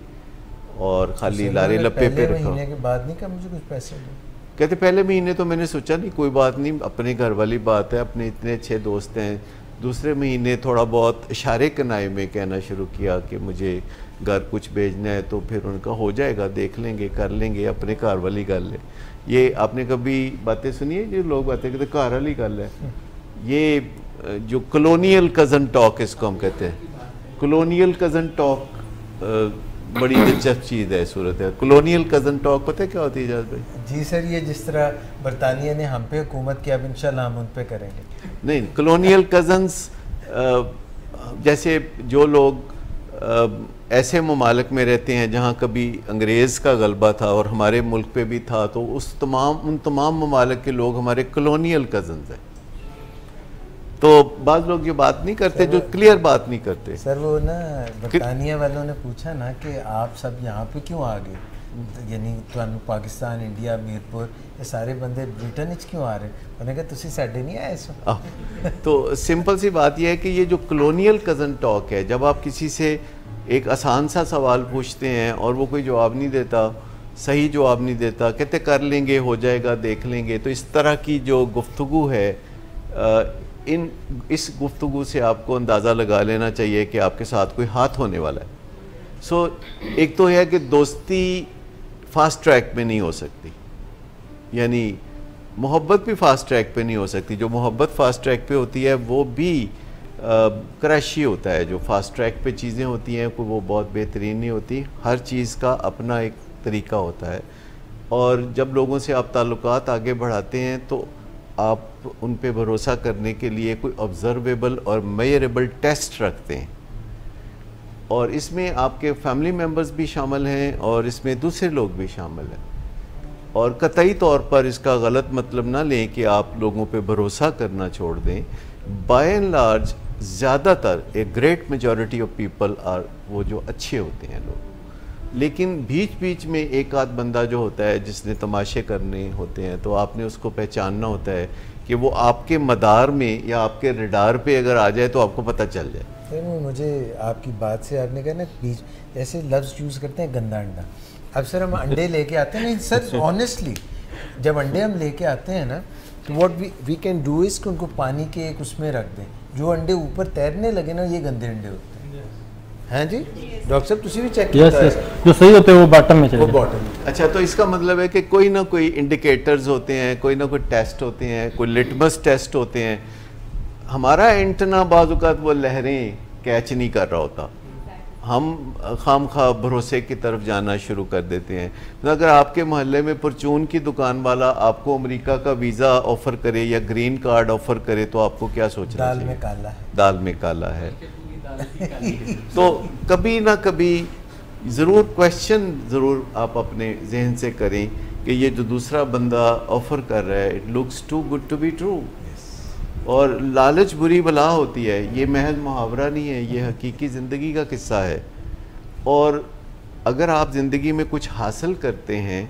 और खाली लारे लप्पे पे रखा। महीने के बाद नहीं, कहा मुझे कुछ पैसे दो। कहते पहले महीने तो मैंने सोचा नहीं, कोई बात नहीं, अपने घर वाली बात है, अपने इतने अच्छे दोस्त हैं। दूसरे महीने थोड़ा बहुत इशारे कनाए में कहना शुरू किया कि मुझे घर कुछ भेजना है, तो फिर उनका हो जाएगा, देख लेंगे, कर लेंगे, अपने घर वाली गल है। ये आपने कभी बातें सुनी है जो लोग बातें कहते घर वाली गल है, ये जो कॉलोनियल कज़न टॉक इसको हम कहते हैं। कॉलोनियल कज़न टॉक बड़ी दिलचस्प चीज़ है, सूरत है। कॉलोनियल कज़न टॉक पता है क्या होती है इजाज़ भाई? जी सर, ये जिस तरह बरतानिया ने हम पे हुकूमत की, अब इंशाल्लाह हम उन पे करेंगे। नहीं, कॉलोनियल कज़न्स जैसे जो लोग ऐसे ममालिक में रहते हैं जहाँ कभी अंग्रेज़ का गलबा था और हमारे मुल्क पे भी था, तो उन तमाम ममालिक के लोग हमारे कॉलोनियल कज़न्स हैं। तो बाज़ लोग ये बात नहीं करते, जो क्लियर बात नहीं करते। सर वो ना बरतानिया वालों ने पूछा ना कि आप सब यहाँ पे क्यों आ गए, यानी तुहानू पाकिस्तान, इंडिया, मीरपुर, ये सारे बंदे ब्रिटेन क्यों आ रहे? उन्होंने कहा तुसी साडे नहीं आए सो। तो सिंपल सी बात यह है कि ये जो कॉलोनियल कज़न टॉक है, जब आप किसी से एक आसान सा सवाल पूछते हैं और वो कोई जवाब नहीं देता, सही जवाब नहीं देता, कहते कर लेंगे, हो जाएगा, देख लेंगे, तो इस तरह की जो गुफ्तगू है, इस गुफ्तगू से आपको अंदाज़ा लगा लेना चाहिए कि आपके साथ कोई हाथ होने वाला है। सो एक तो है कि दोस्ती फास्ट ट्रैक पे नहीं हो सकती, यानी मोहब्बत भी फास्ट ट्रैक पे नहीं हो सकती। जो मोहब्बत फास्ट ट्रैक पे होती है वो भी क्रैशी होता है। जो फास्ट ट्रैक पे चीज़ें होती हैं वो बहुत बेहतरीन नहीं होती। हर चीज़ का अपना एक तरीका होता है, और जब लोगों से आप ताल्लुकात आगे बढ़ाते हैं तो आप उन पे भरोसा करने के लिए कोई ऑब्ज़र्वेबल और मेजरेबल टेस्ट रखते हैं, और इसमें आपके फैमिली मेम्बर्स भी शामिल हैं और इसमें दूसरे लोग भी शामिल हैं। और कतई तौर पर इसका गलत मतलब ना लें कि आप लोगों पे भरोसा करना छोड़ दें। बाय एंड लार्ज ज़्यादातर एक great majority of people are वो जो अच्छे होते हैं लोग, लेकिन बीच बीच में एक आध बंदा जो होता है जिसने तमाशे करने होते हैं, तो आपने उसको पहचानना होता है कि वो आपके मदार में या आपके रडार पे अगर आ जाए तो आपको पता चल जाए। सर मुझे आपकी बात से, आपने कहा ना बीच ऐसे लफ्ज़ यूज़ करते हैं गंदा अंडा। अब सर हम अंडे लेके आते हैं, नहीं सर ऑनेस्टली जब अंडे हम लेके आते हैं ना, तो what we can do is कि उनको पानी के एक उसमें रख दें, जो अंडे ऊपर तैरने लगे ना ये गंदे अंडे होते हैं। हैं जी डॉक्टर साहब, तुसी भी चेक किया है? जो सही होते हैं वो बॉटम में चले बॉटम। अच्छा, तो इसका मतलब है कि कोई ना कोई इंडिकेटर्स होते हैं, कोई ना कोई टेस्ट होते हैं, कोई लिटमस टेस्ट होते हैं। हमारा एंटना बाज़-औक़ात वो लहरें कैच नहीं कर रहा होता, हम खामखा भरोसे की तरफ जाना शुरू कर देते हैं। तो अगर आपके मोहल्ले में परचून की दुकान वाला आपको अमेरिका का वीज़ा ऑफ़र करे या ग्रीन कार्ड ऑफ़र करे, तो आपको क्या सोचना चाहिए? दाल में काला है, दाल में काला है। तो कभी ना कभी ज़रूर क्वेश्चन ज़रूर आप अपने जहन से करें कि ये जो दूसरा बंदा ऑफ़र कर रहा है, it looks too good to be true. और लालच बुरी बला होती है, ये महज मुहावरा नहीं है, ये हकीकी ज़िंदगी का किस्सा है। और अगर आप ज़िंदगी में कुछ हासिल करते हैं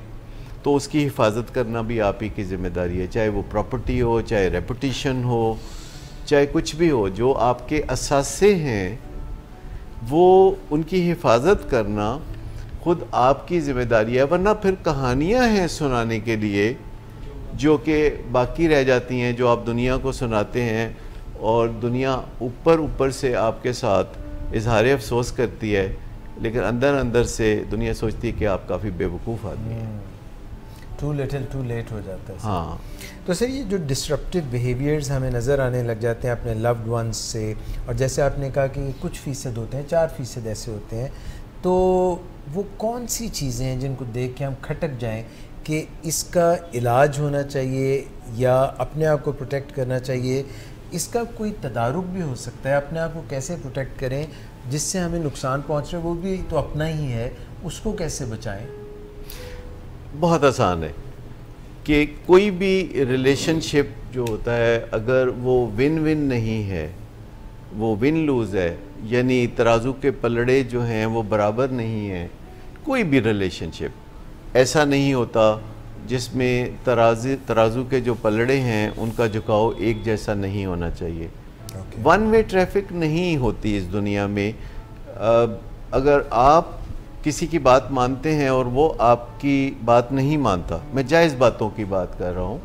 तो उसकी हिफाजत करना भी आप ही की ज़िम्मेदारी है, चाहे वो प्रॉपर्टी हो, चाहे रेपुटेशन हो, चाहे कुछ भी हो। जो आपके असासे हैं वो उनकी हिफाजत करना खुद आपकी ज़िम्मेदारी है, वरना फिर कहानियाँ हैं सुनाने के लिए जो कि बाकी रह जाती हैं, जो आप दुनिया को सुनाते हैं, और दुनिया ऊपर ऊपर से आपके साथ इजहार अफसोस करती है, लेकिन अंदर अंदर से दुनिया सोचती है कि आप काफ़ी बेवकूफ़ आदमी हैं। टू लिटिल टू लेट हो जाता है। हाँ। तो सर ये जो डिस्ट्रप्टिव बिहेवियर्स हमें नज़र आने लग जाते हैं अपने लव्ड वंस से, और जैसे आपने कहा कि कुछ फ़ीसद होते हैं, 4% ऐसे होते हैं, तो वो कौन सी चीज़ें हैं जिनको देख के हम खटक जाएं कि इसका इलाज होना चाहिए या अपने आप को प्रोटेक्ट करना चाहिए? इसका कोई तदारुक भी हो सकता है, अपने आप को कैसे प्रोटेक्ट करें जिससे हमें नुकसान पहुंच रहा है, वो भी तो अपना ही है, उसको कैसे बचाएं? बहुत आसान है कि कोई भी रिलेशनशिप जो होता है अगर वो विन विन नहीं है, वो विन लूज़ है, यानी तराजू के पलड़े जो हैं वो बराबर नहीं हैं, कोई भी रिलेशनशिप ऐसा नहीं होता जिसमें तराजू के जो पलड़े हैं उनका झुकाव एक जैसा नहीं होना चाहिए। वन वे ट्रैफिक नहीं होती इस दुनिया में। अगर आप किसी की बात मानते हैं और वो आपकी बात नहीं मानता, मैं जायज़ बातों की बात कर रहा हूँ,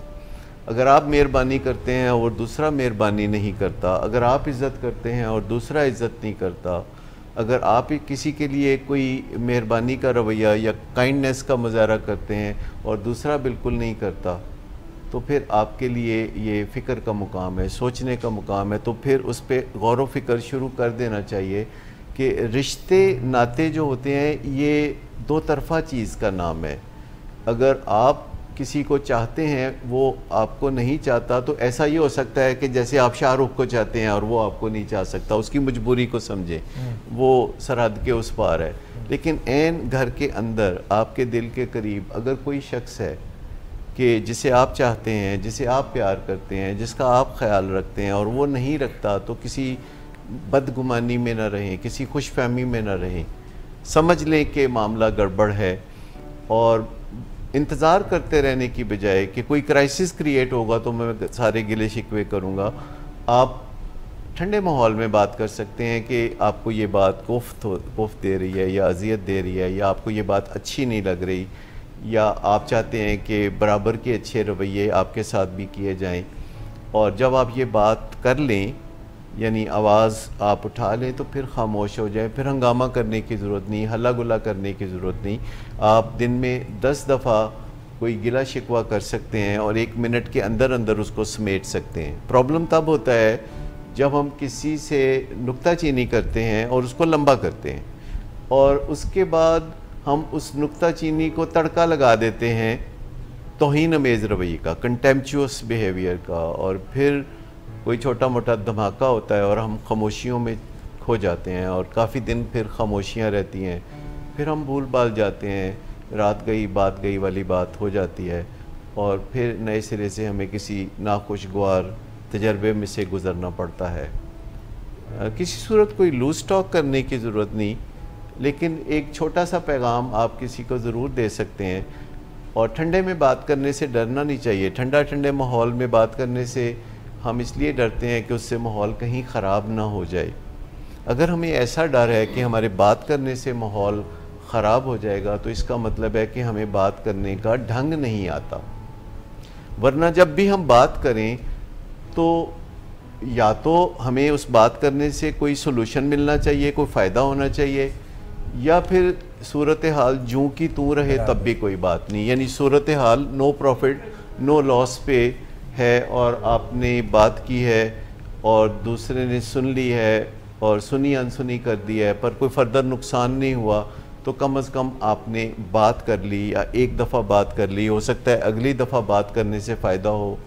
अगर आप मेहरबानी करते हैं और दूसरा मेहरबानी नहीं करता, अगर आप इज़्ज़त करते हैं और दूसरा इज़्ज़त नहीं करता, अगर आप किसी के लिए कोई मेहरबानी का रवैया या काइंडनेस का मुजाहरा करते हैं और दूसरा बिल्कुल नहीं करता, तो फिर आपके लिए ये फ़िक्र का मुकाम है, सोचने का मुकाम है। तो फिर उस पर गौर व फिक्र शुरू कर देना चाहिए कि रिश्ते नाते जो होते हैं ये दो तरफ़ा चीज़ का नाम है। अगर आप किसी को चाहते हैं वो आपको नहीं चाहता, तो ऐसा ये हो सकता है कि जैसे आप शाहरुख को चाहते हैं और वो आपको नहीं चाह सकता, उसकी मजबूरी को समझें, वो सरहद के उस पार है। लेकिन ऐन घर के अंदर आपके दिल के करीब अगर कोई शख्स है कि जिसे आप चाहते हैं, जिसे आप प्यार करते हैं, जिसका आप ख्याल रखते हैं और वो नहीं रखता, तो किसी बदगुमानी में ना रहें, किसी खुशफहमी में ना रहें, समझ लें कि मामला गड़बड़ है और इंतज़ार करते रहने की बजाय कि कोई क्राइसिस क्रिएट होगा तो मैं सारे गिले शिकवे करूँगा, आप ठंडे माहौल में बात कर सकते हैं कि आपको ये बात कोफ्त दे रही है या अजियत दे रही है या आपको ये बात अच्छी नहीं लग रही, या आप चाहते हैं कि बराबर के अच्छे रवैये आपके साथ भी किए जाएं। और जब आप ये बात कर लें, यानी आवाज़ आप उठा लें, तो फिर खामोश हो जाए, फिर हंगामा करने की ज़रूरत नहीं, हल्ला गुल्ला करने की ज़रूरत नहीं। आप दिन में 10 दफ़ा कोई गिला शिकवा कर सकते हैं और 1 मिनट के अंदर अंदर उसको समेट सकते हैं। प्रॉब्लम तब होता है जब हम किसी से नुक्ताचीनी करते हैं और उसको लंबा करते हैं और उसके बाद हम उस नुक्ताचीनी को तड़का लगा देते हैं तौहीन अमेज़ रवैये का, कंटेम्पचुअस बिहेवियर का, और फिर कोई छोटा मोटा धमाका होता है और हम खामोशियों में खो जाते हैं और काफ़ी दिन फिर खामोशियाँ रहती हैं, फिर हम भूल भाल जाते हैं, रात गई बात गई वाली बात हो जाती है और फिर नए सिरे से हमें किसी नाखुशगवार तजर्बे में से गुज़रना पड़ता है। किसी सूरत कोई लूज टॉक करने की ज़रूरत नहीं, लेकिन एक छोटा सा पैगाम आप किसी को ज़रूर दे सकते हैं। और ठंडे में बात करने से डरना नहीं चाहिए। ठंडे माहौल में बात करने से हम इसलिए डरते हैं कि उससे माहौल कहीं ख़राब ना हो जाए। अगर हमें ऐसा डर है कि हमारे बात करने से माहौल ख़राब हो जाएगा, तो इसका मतलब है कि हमें बात करने का ढंग नहीं आता। वरना जब भी हम बात करें तो या तो हमें उस बात करने से कोई सलूशन मिलना चाहिए, कोई फ़ायदा होना चाहिए, या फिर सूरत हाल जूँ की तूँ रहे तब भी कोई बात नहीं। यानी सूरत हाल नो प्रॉफिट नो लॉस पे है और आपने बात की है और दूसरे ने सुन ली है और सुनी अनसुनी कर दी है, पर कोई फर्दर नुकसान नहीं हुआ, तो कम से कम आपने बात कर ली या एक दफ़ा बात कर ली। हो सकता है अगली दफ़ा बात करने से फ़ायदा हो।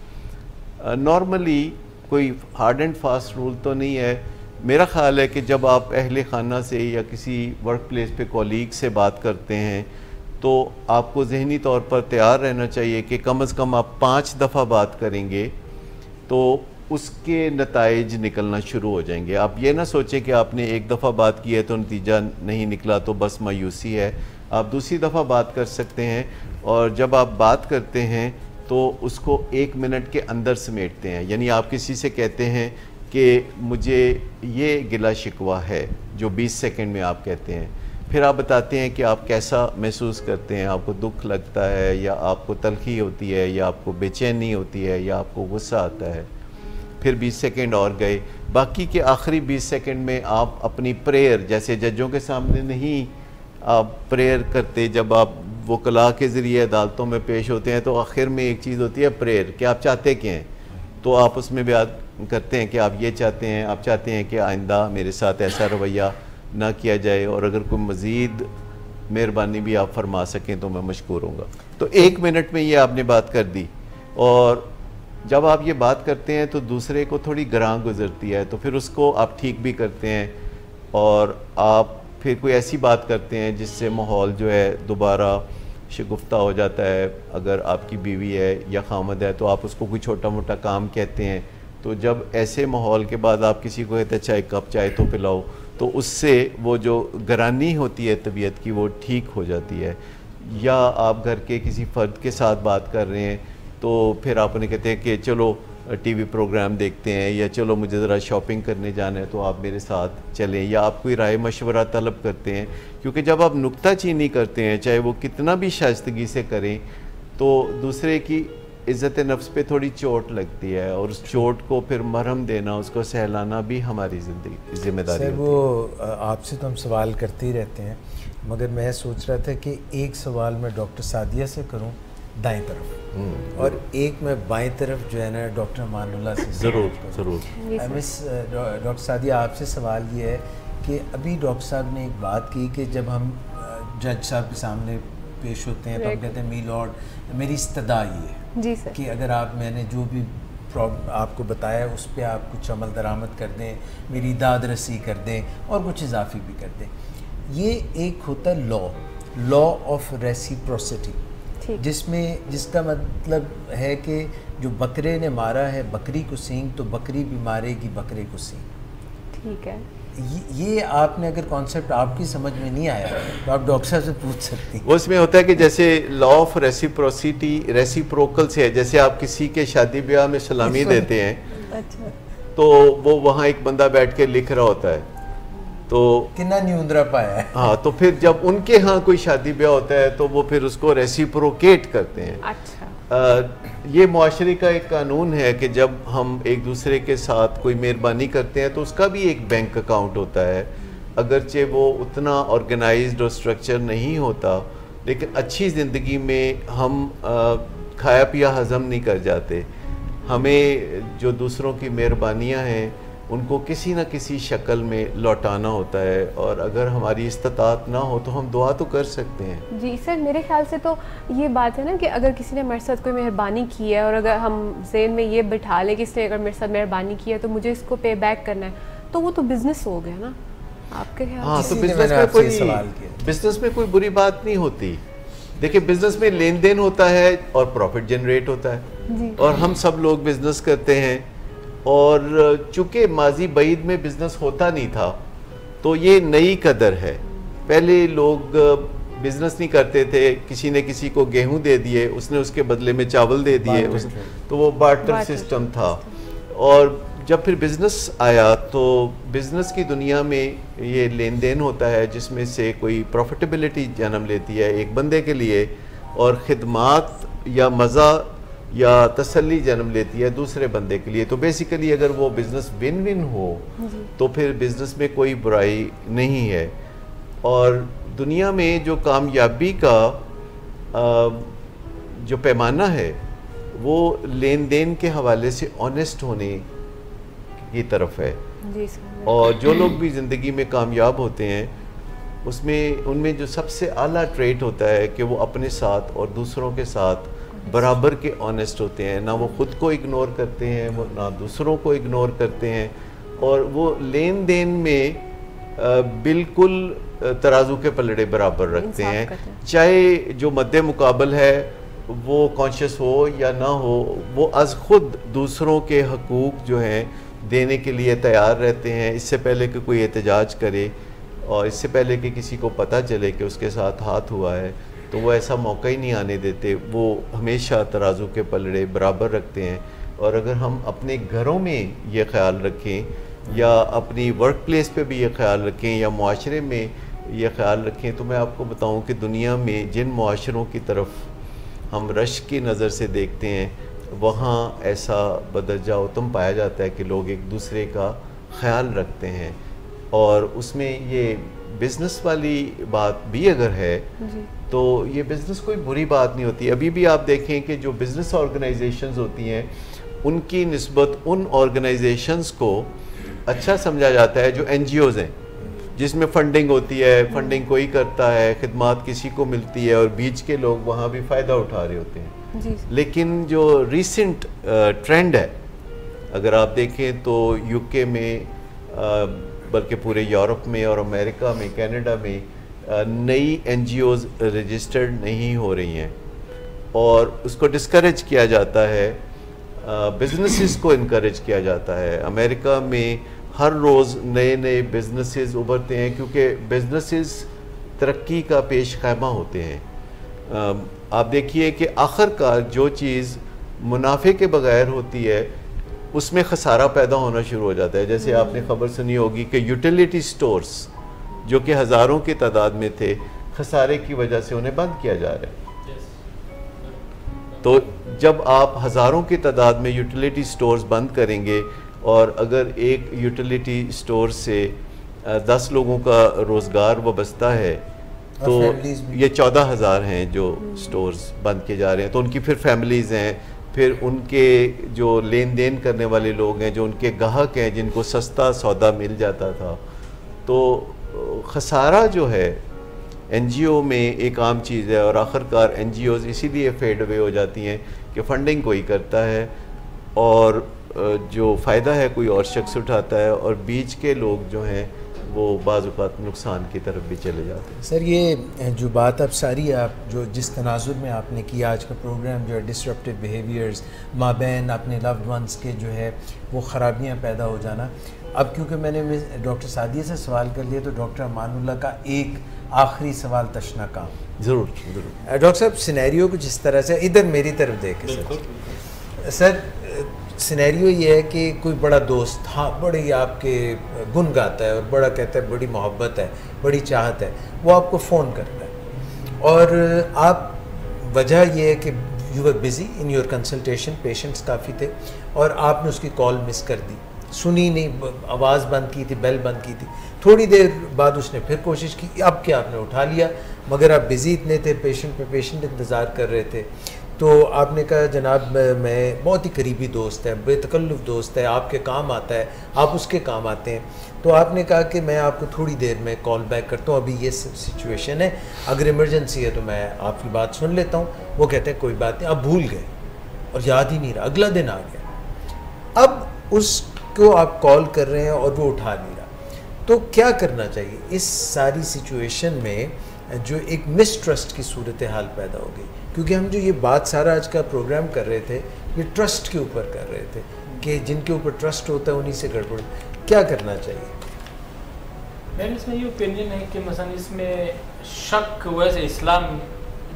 नॉर्मली कोई हार्ड एंड फास्ट रूल तो नहीं है। मेरा ख़्याल है कि जब आप अहले खाना से या किसी वर्क प्लेस पे कॉलीग से बात करते हैं तो आपको ज़हनी तौर पर तैयार रहना चाहिए कि कम से कम आप 5 दफ़ा बात करेंगे तो उसके नताइज निकलना शुरू हो जाएंगे। आप ये ना सोचें कि आपने एक दफ़ा बात की है तो नतीजा नहीं निकला तो बस मायूसी है। आप दूसरी दफ़ा बात कर सकते हैं और जब आप बात करते हैं तो उसको 1 मिनट के अंदर समेटते हैं। यानी आप किसी से कहते हैं कि मुझे ये गिला शिकवा है, जो 20 सेकंड में आप कहते हैं। फिर आप बताते हैं कि आप कैसा महसूस करते हैं, आपको दुख लगता है या आपको तलखी होती है या आपको बेचैनी होती है या आपको गुस्सा आता है। फिर 20 सेकंड और गए। बाकी के आखिरी 20 सेकंड में आप अपनी प्रेयर, जैसे जजों के सामने नहीं आप प्रेयर करते, जब आप वकला के ज़रिए अदालतों में पेश होते हैं तो आखिर में एक चीज़ होती है प्रेयर, कि आप चाहते क्या हैं। तो आप उसमें बयान करते हैं कि आप ये चाहते हैं, आप चाहते हैं कि आइंदा मेरे साथ ऐसा रवैया ना किया जाए, और अगर कोई मज़ीद मेहरबानी भी आप फरमा सकें तो मैं मशकूर हूँगा। तो 1 मिनट में ये आपने बात कर दी, और जब आप ये बात करते हैं तो दूसरे को थोड़ी गरां गुजरती है, तो फिर उसको आप ठीक भी करते हैं, और आप फिर कोई ऐसी बात करते हैं जिससे माहौल जो है दोबारा शगुफ्ता हो जाता है। अगर आपकी बीवी है या खामद है तो आप उसको कोई छोटा मोटा काम कहते हैं, तो जब ऐसे माहौल के बाद आप किसी को कहते हैं चाय कप चाय तो पिलाओ, तो उससे वो जो गरानी होती है तबीयत की वो ठीक हो जाती है। या आप घर के किसी फ़र्द के साथ बात कर रहे हैं तो फिर आप उन्हें कहते हैं कि चलो टीवी प्रोग्राम देखते हैं, या चलो मुझे ज़रा शॉपिंग करने जाना है तो आप मेरे साथ चलें, या आप कोई राय मशवरा तलब करते हैं। क्योंकि जब आप नुक्ताचीनी करते हैं, चाहे वो कितना भी शाइस्तगी से करें, तो दूसरे की इज़्ज़त नफ्स पे थोड़ी चोट लगती है, और उस चोट को फिर मरहम देना, उसको सहलाना भी हमारी जिम्मेदारी होती है। वो आपसे तो हम सवाल करते ही रहते हैं, मगर मैं सोच रहा था कि एक सवाल मैं डॉक्टर सादिया से करूं दाएं तरफ, और एक मैं बाएं तरफ जो है ना डॉक्टर अमानुल्लाह से। ज़रूर। मिस डॉक्टर सादिया, आपसे सवाल ये है कि अभी डॉक्टर साहब ने एक बात की कि जब हम जज साहब के सामने पेश होते हैं तो हम कहते हैं मी लॉर्ड मेरी इस्तदा ये है जी सर कि अगर आप मैंने जो भी आपको बताया उस पर आप कुछ अमल दरामद कर दें, मेरी दाद रसी कर दें और कुछ इजाफी भी कर दें। ये एक होता है लॉ ऑफ रेसिप्रोसिटी, जिसका मतलब है कि जो बकरे ने मारा है बकरी को सींग, तो बकरी भी मारेगी बकरे को सींग। ठीक है, ये आपने अगर कॉन्सेप्ट आपकी समझ में नहीं आया तो आप डॉक्टर साहब से पूछ सकती हैं। उसमें होता है कि जैसे लॉ ऑफ रेसिप्रोसिटी रेसिप्रोकल से है, जैसे आप किसी के शादी ब्याह में सलामी देते हैं, अच्छा, तो वो वहाँ एक बंदा बैठ के लिख रहा होता है, तो कितना न्यूंदरा पाया है। हाँ, तो फिर जब उनके यहाँ कोई शादी ब्याह होता है तो वो फिर उसको रेसिप्रोकेट करते हैं। अच्छा, ये मुआशरे का एक कानून है कि जब हम एक दूसरे के साथ कोई मेहरबानी करते हैं तो उसका भी एक बैंक अकाउंट होता है, अगरचे वो उतना ऑर्गेनाइज्ड और स्ट्रक्चर नहीं होता, लेकिन अच्छी ज़िंदगी में हम खाया पिया हज़म नहीं कर जाते। हमें जो दूसरों की मेहरबानियाँ हैं उनको किसी न किसी शक्ल में लौटाना होता है, और अगर हमारी इस्तात ना हो तो हम दुआ तो कर सकते हैं। जी सर, मेरे ख्याल से तो ये बात है ना कि अगर किसी ने हमारे साथ कोई मेहरबानी की है, और अगर हम ज़हन में ये बिठा लें कि इसने अगर मेरे साथ मेहरबानी की है तो मुझे इसको पे बैक करना है, तो वो तो बिज़नेस हो गया ना आपके ख्याल? हाँ, तो बिजनेस में कोई बुरी बात नहीं होती। देखिए, बिजनेस में लेन देन होता है और प्रॉफिट जनरेट होता है, और हम सब लोग बिजनेस करते हैं, और चूँकि माजी बईद में बिज़नेस होता नहीं था तो ये नई कदर है। पहले लोग बिज़नेस नहीं करते थे, किसी ने किसी को गेहूं दे दिए, उसने उसके बदले में चावल दे दिए, तो वो बार्टर सिस्टम था। और जब फिर बिज़नेस आया तो बिज़नेस की दुनिया में ये लेन देन होता है जिसमें से कोई प्रॉफिटेबिलिटी जन्म लेती है एक बंदे के लिए, और ख़िदमात या मज़ा या तसल्ली जन्म लेती है दूसरे बंदे के लिए। तो बेसिकली अगर वो बिज़नेस विन विन हो तो फिर बिज़नेस में कोई बुराई नहीं है। और दुनिया में जो कामयाबी का जो पैमाना है वो लेन देन के हवाले से ऑनेस्ट होने की तरफ है। और जो लोग भी ज़िंदगी में कामयाब होते हैं उसमें उनमें जो सबसे आला ट्रेट होता है कि वो अपने साथ और दूसरों के साथ बराबर के ऑनेस्ट होते हैं, ना वो ख़ुद को इग्नोर करते हैं, वो ना दूसरों को इग्नोर करते हैं, और वो लेन देन में बिल्कुल तराजू के पलड़े बराबर रखते हैं। चाहे जो मद्दे मुकाबल है वो कॉन्शियस हो या ना हो, वो अज़ ख़ुद दूसरों के हकूक़ जो हैं देने के लिए तैयार रहते हैं, इससे पहले कि कोई एहतजाज करे और इससे पहले कि किसी को पता चले कि उसके साथ हाथ हुआ है, तो वो ऐसा मौका ही नहीं आने देते। वो हमेशा तराजू के पलड़े बराबर रखते हैं। और अगर हम अपने घरों में ये ख्याल रखें या अपनी वर्क प्लेस पे भी ये ख्याल रखें या मुआशरे में ये ख्याल रखें, तो मैं आपको बताऊं कि दुनिया में जिन मुआशरों की तरफ हम रश की नज़र से देखते हैं वहाँ ऐसा बदरजा उत्तम पाया जाता है कि लोग एक दूसरे का ख्याल रखते हैं, और उसमें ये बिज़नेस वाली बात भी अगर है तो ये बिज़नेस कोई बुरी बात नहीं होती। अभी भी आप देखें कि जो बिज़नेस ऑर्गेनाइजेशंस होती हैं उनकी निस्बत उन ऑर्गेनाइजेशंस को अच्छा समझा जाता है जो NGOs हैं, जिसमें फंडिंग होती है, फंडिंग कोई करता है, खिदमात किसी को मिलती है और बीच के लोग वहाँ भी फ़ायदा उठा रहे होते हैं। जी। लेकिन जो रिसेंट ट्रेंड है अगर आप देखें तो UK में बल्कि पूरे यूरोप में और अमेरिका में, कनाडा में नई NGOs रजिस्टर्ड नहीं हो रही हैं और उसको डिस्करेज किया जाता है, बिजनेसेस को इनकरेज किया जाता है। अमेरिका में हर रोज़ नए नए बिजनेसेस उभरते हैं क्योंकि बिजनेसेस तरक्की का पेश खैमा होते हैं। आप देखिए कि आखिरकार जो चीज़ मुनाफे के बगैर होती है उसमें खसारा पैदा होना शुरू हो जाता है। जैसे आपने खबर सुनी होगी कि यूटिलिटी स्टोर्स जो कि हज़ारों की तादाद में थे, खसारे की वजह से उन्हें बंद किया जा रहा है। तो जब आप हज़ारों की तादाद में यूटिलिटी स्टोर्स बंद करेंगे और अगर एक यूटिलिटी स्टोर से 10 लोगों का रोज़गार वाबस्ता है तो ये 14,000 हैं जो स्टोर्स बंद किए जा रहे हैं। तो उनकी फिर फैमिलीज़ हैं, फिर उनके जो लेन देन करने वाले लोग हैं, जो उनके गाहक हैं जिनको सस्ता सौदा मिल जाता था। तो खसारा जो है NGO में एक आम चीज़ है और आखिरकार NGOs इसीलिए फेड अवे हो जाती हैं कि फ़ंडिंग कोई करता है और जो फ़ायदा है कोई और शख्स उठाता है और बीच के लोग जो हैं वो बाज़ औक़ात नुकसान की तरफ भी चले जाते हैं। सर ये जो बात अब सारी आप जो जिस तनाजुर में आपने किया, आज का प्रोग्राम जो है डिसरप्टिव बिहेवियर्स, माबैन अपने लव्ड वंस के जो है वो ख़राबियाँ पैदा हो जाना। अब क्योंकि मैंने डॉक्टर सादिया से सवाल कर लिया तो डॉक्टर अमानुल्लाह का एक आखिरी सवाल तशना काम। ज़रूर ज़रूर डॉक्टर साहब सिनेरियो कुछ इस तरह से, इधर मेरी तरफ देखें सर सिनेरियो ये है कि कोई बड़ा दोस्त हाँ बड़ी आपके गुन गाता है और बड़ा कहता है बड़ी मोहब्बत है, बड़ी चाहत है, वो आपको फ़ोन करता है और आप वजह ये है कि you were busy in your consultation, patients काफ़ी थे और आपने उसकी कॉल मिस कर दी, सुनी नहीं, आवाज़ बंद की थी, बेल बंद की थी। थोड़ी देर बाद उसने फिर कोशिश की, अब क्या आपने उठा लिया मगर आप बिज़ी इतने थे, पेशेंट पे पेशेंट इंतज़ार कर रहे थे। तो आपने कहा जनाब मैं बहुत ही करीबी दोस्त है, बेतकल्लुफ़ दोस्त है, आपके काम आता है, आप उसके काम आते हैं। तो आपने कहा कि मैं आपको थोड़ी देर में कॉल बैक करता हूँ, अभी ये सिचुएशन है, अगर इमरजेंसी है तो मैं आपकी बात सुन लेता हूँ। वो कहते हैं कोई बात नहीं, अब भूल गए और याद ही नहीं रहा, अगला दिन आ गया। अब उसको आप कॉल कर रहे हैं और वो उठा नहीं रहा, तो क्या करना चाहिए इस सारी सिचुएशन में जो एक मिसट्रस्ट की सूरत हाल पैदा हो गई? क्योंकि हम जो ये बात सारा आज का प्रोग्राम कर रहे थे ये ट्रस्ट के ऊपर कर रहे थे कि जिनके ऊपर ट्रस्ट होता है उन्हीं से गड़बड़, क्या करना चाहिए? मेरे इसमें ये ओपिनियन है कि मसलन इसमें शक, वैसे इस्लाम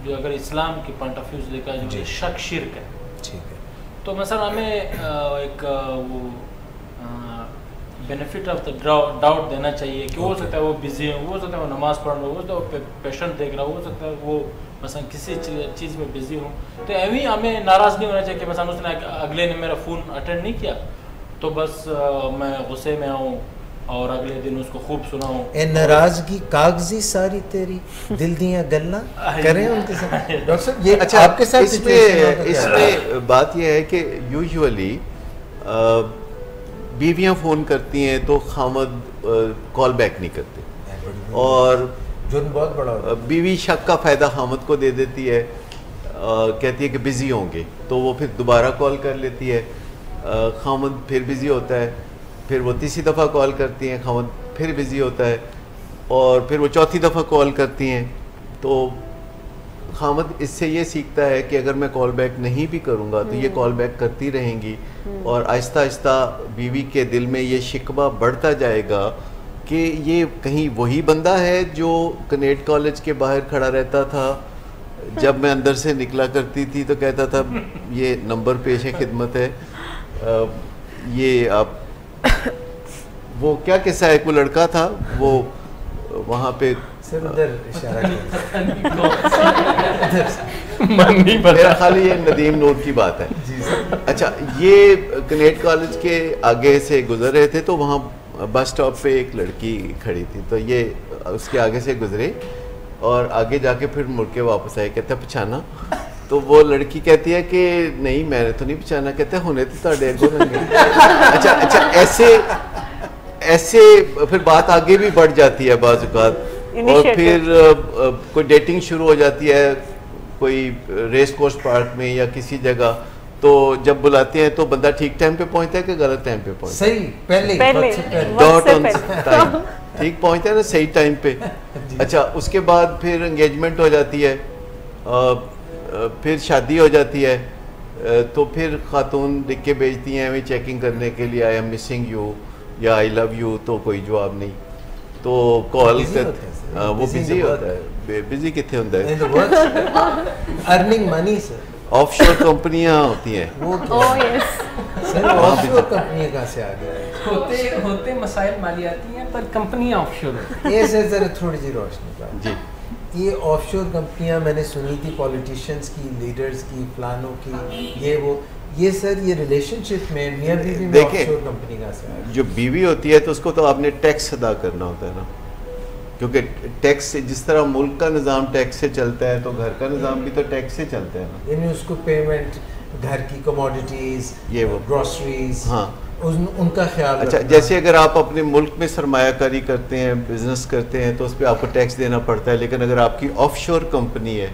जो अगर इस्लाम के पॉइंट ऑफ व्यू से देखा जाए शक शिर्क है, ठीक है। तो मसलन हमें एक वो बेनिफिट ऑफ द डाउट देना चाहिए कि हो सकता है वो बिजी हो सकता है वो नमाज़ पढ़ रहा हो सकता है वो पेशेंट देख रहा हो सकता है वो मसलन किसी चीज़ में बिजी हो। तो अभी हमें नाराज़ नहीं होना चाहिए कि मसलन उसने अगले ने मेरा फ़ोन अटेंड नहीं किया तो बस मैं गुस्से में आऊँ और अगले दिन उसको खूब सुनाऊँ। नाराज़गी कागजी सारी तेरी दिल दियाँ गल्ला करें उनके साथ। डॉक्टर साहब ये अच्छा आपके साथ इसमें बात यह है कि यूजुअली बीवियाँ फ़ोन करती हैं तो खामद कॉल बैक नहीं करते और जुर्म बहुत बड़ा होता है। बीवी शक का फ़ायदा खामद को दे देती है, कहती है कि बिज़ी होंगे तो वो फिर दोबारा कॉल कर लेती है, खामद फिर बिज़ी होता है, फिर वो तीसरी दफ़ा कॉल करती हैं, खामद फिर बिज़ी होता है और फिर वो चौथी दफ़ा कॉल करती हैं। तो खामद इससे ये सीखता है कि अगर मैं कॉल बैक नहीं भी करूँगा तो ये कॉल बैक करती रहेंगी और आहिस्ता आहिस्ता बीवी के दिल में ये शिकवा बढ़ता जाएगा कि ये कहीं वही बंदा है जो कनेट कॉलेज के बाहर खड़ा रहता था, जब मैं अंदर से निकला करती थी तो कहता था ये नंबर पेश है, खिदमत है, ये आप वो क्या किस्सा है, कोई लड़का था वो वहाँ पे मेरा खाली ये नदीम नूर की बात है। अच्छा, ये कनेट कॉलेज के आगे से गुजर रहे थे तो वहाँ बस स्टॉप पे एक लड़की खड़ी थी तो ये उसके आगे से गुजरे और आगे जाके फिर मुड़ के वापस आए, कहते पहचाना? तो वो लड़की कहती है कि नहीं मैंने तो नहीं पहचाना। कहते होने तो ताड़े अगों रंगे। अच्छा ऐसे फिर बात आगे भी बढ़ जाती है बाज़ औक़ात, और फिर कोई डेटिंग शुरू हो जाती है कोई रेस कोर्स पार्क में या किसी जगह, तो जब बुलाते हैं तो बंदा ठीक टाइम पे पहुंचता है कि गलत टाइम पे पहुंचता है? सही पहले डॉट ऑन टाइम ठीक पहुंचता है ना, सही टाइम पे। अच्छा, उसके बाद फिर एंगेजमेंट हो जाती है, फिर शादी हो जाती है, तो फिर खातून लिख के भेजती हैं हमें चेकिंग करने के लिए, आई एम मिसिंग यू या आई लव यू, तो कोई जवाब नहीं, तो कॉल कर वो बिजी होता है। बिजी कितने होता है? Earning money sir. ऑफशोर कंपनियां होती हैं वो सर ऑफशोर कंपनियां कहाँ से आ गई? होते मसाइल मालियाती हैं पर कंपनियां ऑफशोर। ये सर जरा थोड़ी सी रोशनी पाए जी। ये ऑफशोर कंपनियां मैंने सुनी थी पॉलिटिशियंस की, लीडर्स की, फलानों की, ये सर ये रिलेशनशिप में मियां बीवी में ऑफशोर कंपनी का से जो बीवी होती है तो उसको तो आपने टैक्स अदा करना होता है ना, क्योंकि टैक्स से जिस तरह मुल्क का निज़ाम टैक्स से चलता है तो घर का निज़ाम भी तो टैक्स से चलता है ना। यानी उसको पेमेंट, घर की कमोडिटीज, ये वो ग्रोसरीज, हाँ उनका ख्याल। अच्छा, जैसे अगर आप अपने मुल्क में सरमायाकारी करते हैं, बिजनेस करते हैं, तो उस पर आपको टैक्स देना पड़ता है, लेकिन अगर आपकी ऑफशोर कंपनी है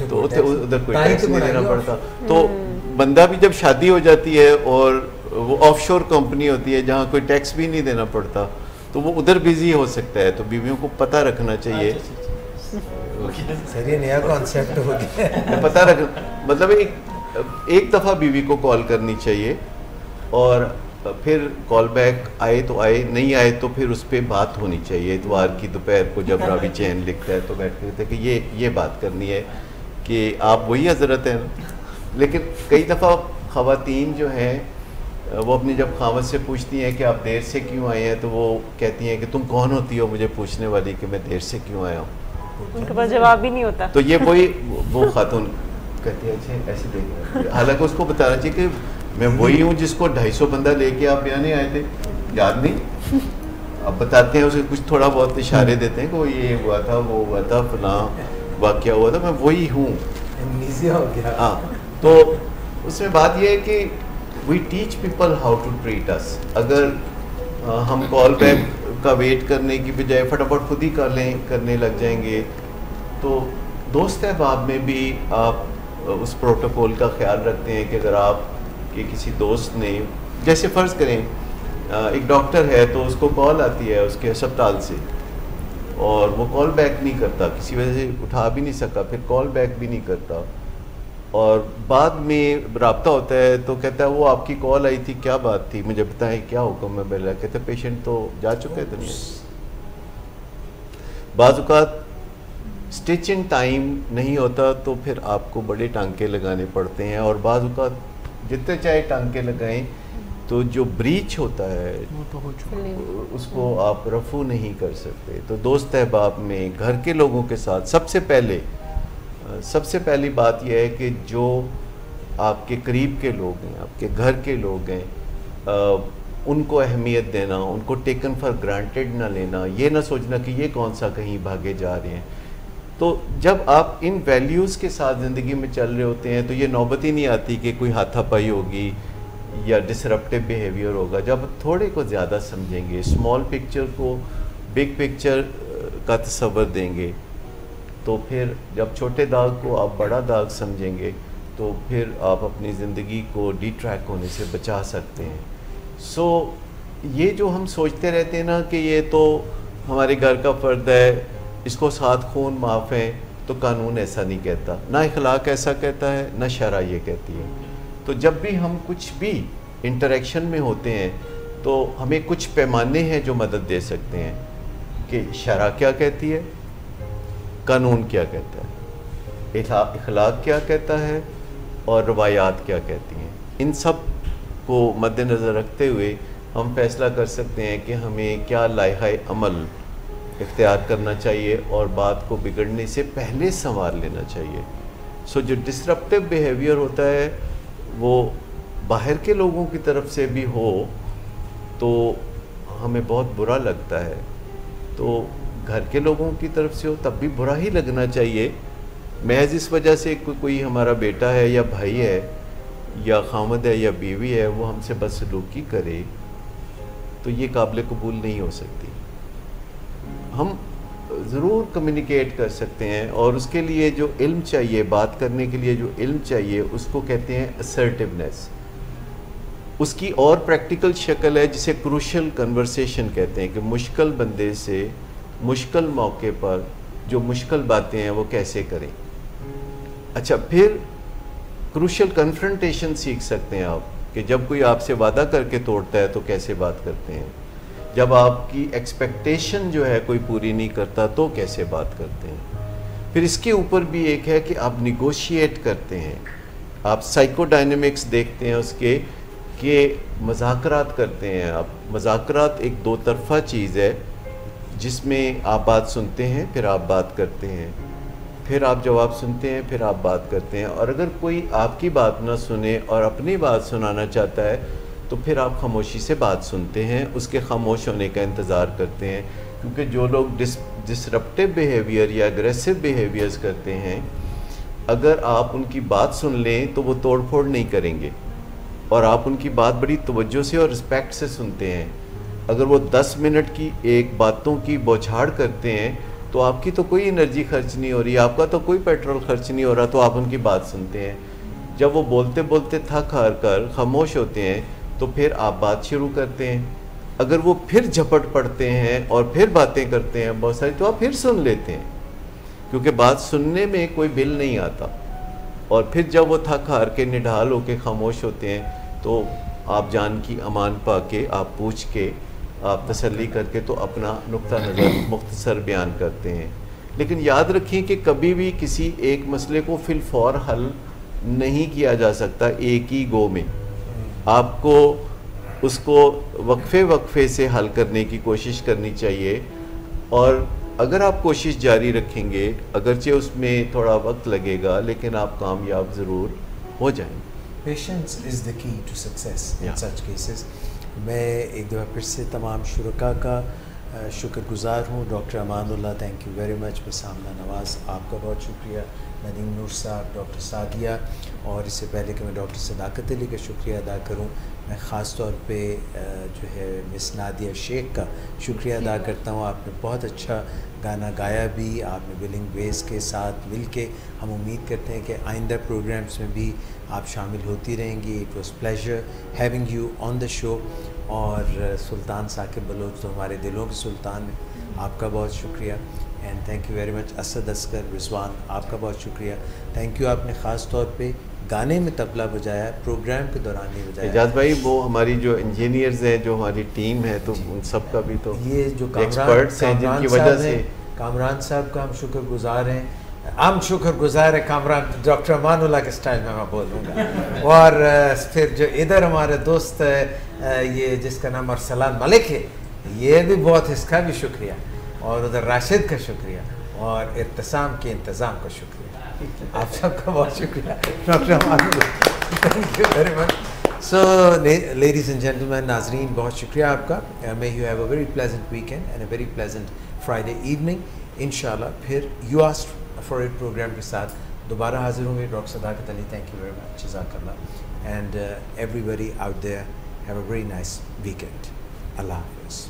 तो उधर कोई टैक्स नहीं देना पड़ता। तो बंदा भी जब शादी हो जाती है और वो ऑफशोर कंपनी होती है जहाँ कोई टैक्स भी नहीं देना पड़ता, तो वो उधर बिजी हो सकता है। तो बीवियों को पता रखना चाहिए। सर ये नया कॉन्सेप्ट हो गया। पता रख मतलब एक दफ़ा बीवी को कॉल करनी चाहिए, और फिर कॉल बैक आए तो आए, नहीं आए तो फिर उस पर बात होनी चाहिए। इतवार की दोपहर को जब रावी चैन लिखता है तो बैठ के कहते हैं कि ये बात करनी है कि आप वही हजरत हैं ना। लेकिन कई दफ़ा ख़वातीन जो हैं वो अपनी जब खावत से पूछती हैं कि आप देर से क्यों आए हैं, तो वो कहती हैं कि तुम कौन होती हो मुझे पूछने वाली कि मैं देर से क्यों आया हूँ। उनके पास जवाब भी नहीं होता। तो ये वो खातून कहती है अच्छा ऐसे देख, हालांकि उसको बताना चाहिए कि मैं वही हूँ जिसको 250 बंदा लेके आप यहाँ नहीं आए थे, याद नहीं? अब बताते हैं उसे, कुछ थोड़ा बहुत इशारे देते हैं कि वो ये हुआ था, वो हुआ था, फलां वाक़या हुआ था, मैं वही हूँ। हाँ, तो उसमें बात ये है कि we teach people how to treat us. अगर हम कॉल बैक का वेट करने की बजाय फटाफट खुद ही करने लग जाएंगे, तो दोस्त अहबाब में भी आप उस प्रोटोकॉल का ख्याल रखते हैं कि अगर आप कि किसी दोस्त ने, जैसे फ़र्ज़ करें एक डॉक्टर है तो उसको कॉल आती है उसके अस्पताल से और वो कॉल बैक नहीं करता, किसी वजह से उठा भी नहीं सका, फिर कॉल बैक भी नहीं करता, और बाद में रब्ता होता है तो कहता है वो आपकी कॉल आई थी, क्या बात थी, मुझे बताएं क्या हुक्म है बेला। कहते पेशेंट तो जा चुका है दुनिया। बाज़ औक़ात स्टिचिंग टाइम नहीं होता तो फिर आपको बड़े टांके लगाने पड़ते हैं, और बाज़ औक़ात जितने चाहे टांके लगाएं तो जो ब्रीच होता है उसको आप रफू नहीं कर सकते। तो दोस्त अहबाब में, घर के लोगों के साथ सबसे पहली बात यह है कि जो आपके करीब के लोग हैं, आपके घर के लोग हैं, उनको अहमियत देना, उनको टेकन फॉर ग्रांटेड ना लेना, ये ना सोचना कि ये कौन सा कहीं भागे जा रहे हैं। तो जब आप इन वैल्यूज़ के साथ ज़िंदगी में चल रहे होते हैं तो ये नौबत ही नहीं आती कि कोई हाथापाई होगी या डिसरप्टिव बिहेवियर होगा। जब थोड़े को ज़्यादा समझेंगे, स्मॉल पिक्चर को बिग पिक्चर का तसव्वुर देंगे, तो फिर जब छोटे दाग को आप बड़ा दाग समझेंगे तो फिर आप अपनी ज़िंदगी को डिट्रैक होने से बचा सकते हैं। सो ये जो हम सोचते रहते हैं ना कि ये तो हमारे घर का फ़र्द है, इसको साथ खून माफ़ है, तो कानून ऐसा नहीं कहता, ना इखलाक ऐसा कहता है, ना शरा ये कहती है। तो जब भी हम कुछ भी इंटरेक्शन में होते हैं तो हमें कुछ पैमाने हैं जो मदद दे सकते हैं कि शरा क्या कहती है, कानून क्या कहता है, इखलाक क्या कहता है और रवायात क्या कहती हैं। इन सब को मद्देनज़र रखते हुए हम फैसला कर सकते हैं कि हमें क्या लायहा अमल इख्तियार करना चाहिए और बात को बिगड़ने से पहले संवार लेना चाहिए। सो जो डिसरप्टिव बिहेवियर होता है वो बाहर के लोगों की तरफ से भी हो तो हमें बहुत बुरा लगता है। तो घर के लोगों की तरफ से हो तब भी बुरा ही लगना चाहिए। महज इस वजह से कोई हमारा बेटा है या भाई है या खामद है या बीवी है वो हमसे बदसलूकी करे तो ये काबिल कबूल नहीं हो सकती। हम ज़रूर कम्युनिकेट कर सकते हैं और उसके लिए जो इल्म चाहिए, बात करने के लिए जो इल्म चाहिए उसको कहते हैं असर्टिवनेस। उसकी और प्रैक्टिकल शक्ल है जिसे क्रूशल कन्वर्सेशन कहते हैं कि मुश्किल बंदे से मुश्किल मौके पर जो मुश्किल बातें हैं वो कैसे करें। अच्छा, फिर क्रूशल कन्फ्रंटेशन सीख सकते हैं आप कि जब कोई आपसे वादा करके तोड़ता है तो कैसे बात करते हैं, जब आपकी एक्सपेक्टेशन जो है कोई पूरी नहीं करता तो कैसे बात करते हैं। फिर इसके ऊपर भी एक है कि आप निगोशिएट करते हैं, आप साइकोडायनेमिक्स देखते हैं उसके कि मज़ाकरात करते हैं आप। मज़ाकरात एक दो तरफ़ा चीज़ है जिसमें आप बात सुनते हैं फिर आप बात करते हैं, फिर आप जवाब सुनते हैं फिर आप बात करते हैं। और अगर कोई आपकी बात ना सुने और अपनी बात सुनाना चाहता है तो फिर आप खामोशी से बात सुनते हैं, उसके खामोश होने का इंतज़ार करते हैं। क्योंकि जो लोग डिसरप्टिव बिहेवियर या अग्रेसिव बिहेवियर्स करते हैं, अगर आप उनकी बात सुन लें तो वो तोड़ फोड़ नहीं करेंगे और आप उनकी बात बड़ी तवज्जो से और रिस्पेक्ट से सुनते हैं। अगर वो 10 मिनट की एक बातों की बौछार करते हैं तो आपकी तो कोई एनर्जी खर्च नहीं हो रही, आपका तो कोई पेट्रोल खर्च नहीं हो रहा, तो आप उनकी बात सुनते हैं। जब वो बोलते बोलते थक हार कर खामोश होते हैं तो फिर आप बात शुरू करते हैं। अगर वो फिर झपट पड़ते हैं और फिर बातें करते हैं बहुत सारी, तो आप फिर सुन लेते हैं, क्योंकि बात सुनने में कोई बिल नहीं आता। और फिर जब वो थक हार के निढाल होकर खामोश होते हैं तो आप जान की अमान पा के, आप पूछ के, आप तसल्ली करके तो अपना नुक्ता नज़र मुख्तसर बयान करते हैं। लेकिन याद रखें कि कभी भी किसी एक मसले को फिलफौर हल नहीं किया जा सकता एक ही गो में। आपको उसको वक्फे वक्फे से हल करने की कोशिश करनी चाहिए और अगर आप कोशिश जारी रखेंगे, अगरचे उसमें थोड़ा वक्त लगेगा, लेकिन आप कामयाब ज़रूर हो जाएंगे। Patience is the key to success in such cases. मैं एक दफ़ा फिर से तमाम शुरका का शुक्रगुज़ार हूँ। Doctor Amanullah, thank you very much. बसामना नवाज़, आपका बहुत शुक्रिया। नदीम नूर साहब, डॉक्टर सादिया, और इससे पहले कि मैं डॉक्टर सदाकत अली का शुक्रिया अदा करूँ, मैं ख़ास तौर पे जो है मिस नादिया शेख का शुक्रिया अदा करता हूँ। आपने बहुत अच्छा गाना गाया भी, आपने विलिंग वेज के साथ मिल के। हम उम्मीद करते हैं कि आइंदा प्रोग्राम्स में भी आप शामिल होती रहेंगी। It was pleasure having you on the show. और सुल्तान साकिब बलोच तो हमारे दिलों के सुल्तान हैं, आपका बहुत शुक्रिया and thank you very much. Asad Asghar, Rizwan, आपका बहुत शुक्रिया, थैंक यू। आपने ख़ास तौर पे गाने में तबला बजाया, प्रोग्राम के दौरान नहीं बजाया। एजाज भाई, वो हमारी जो इंजीनियर्स हैं, जो हमारी टीम है, तो उन सब का भी तो ये जो एक्सपर्ट्स हैं जिनकी वजह से कामरान साहब का हम शुक्रगुजार हैं। हम शुक्रगुजार है कामरान, डॉक्टर अमानुल्लाह के स्टाइल में मैं बोलूँगा। और फिर जो इधर हमारे दोस्त ये जिसका नाम अरसलान मलिक है, ये भी बहुत, इसका भी शुक्रिया। और उधर राशिद का शुक्रिया और इर्तिसाम के इंतज़ाम का शुक्रिया। आप सबका बहुत शुक्रिया doctor Amanullah, thank you very much. So ladies and gentleman, नाजरीन, बहुत शुक्रिया आपका। May you have a very pleasant weekend and a very pleasant Friday evening. इंशाल्लाह फिर you asked for it program के साथ दोबारा हाजिर होंगे। Doctor Sadaqat Ali, thank you very much, जज़ाकल्लाह। And everybody out there, have a very nice weekend. अल्लाह हाफ़िज़।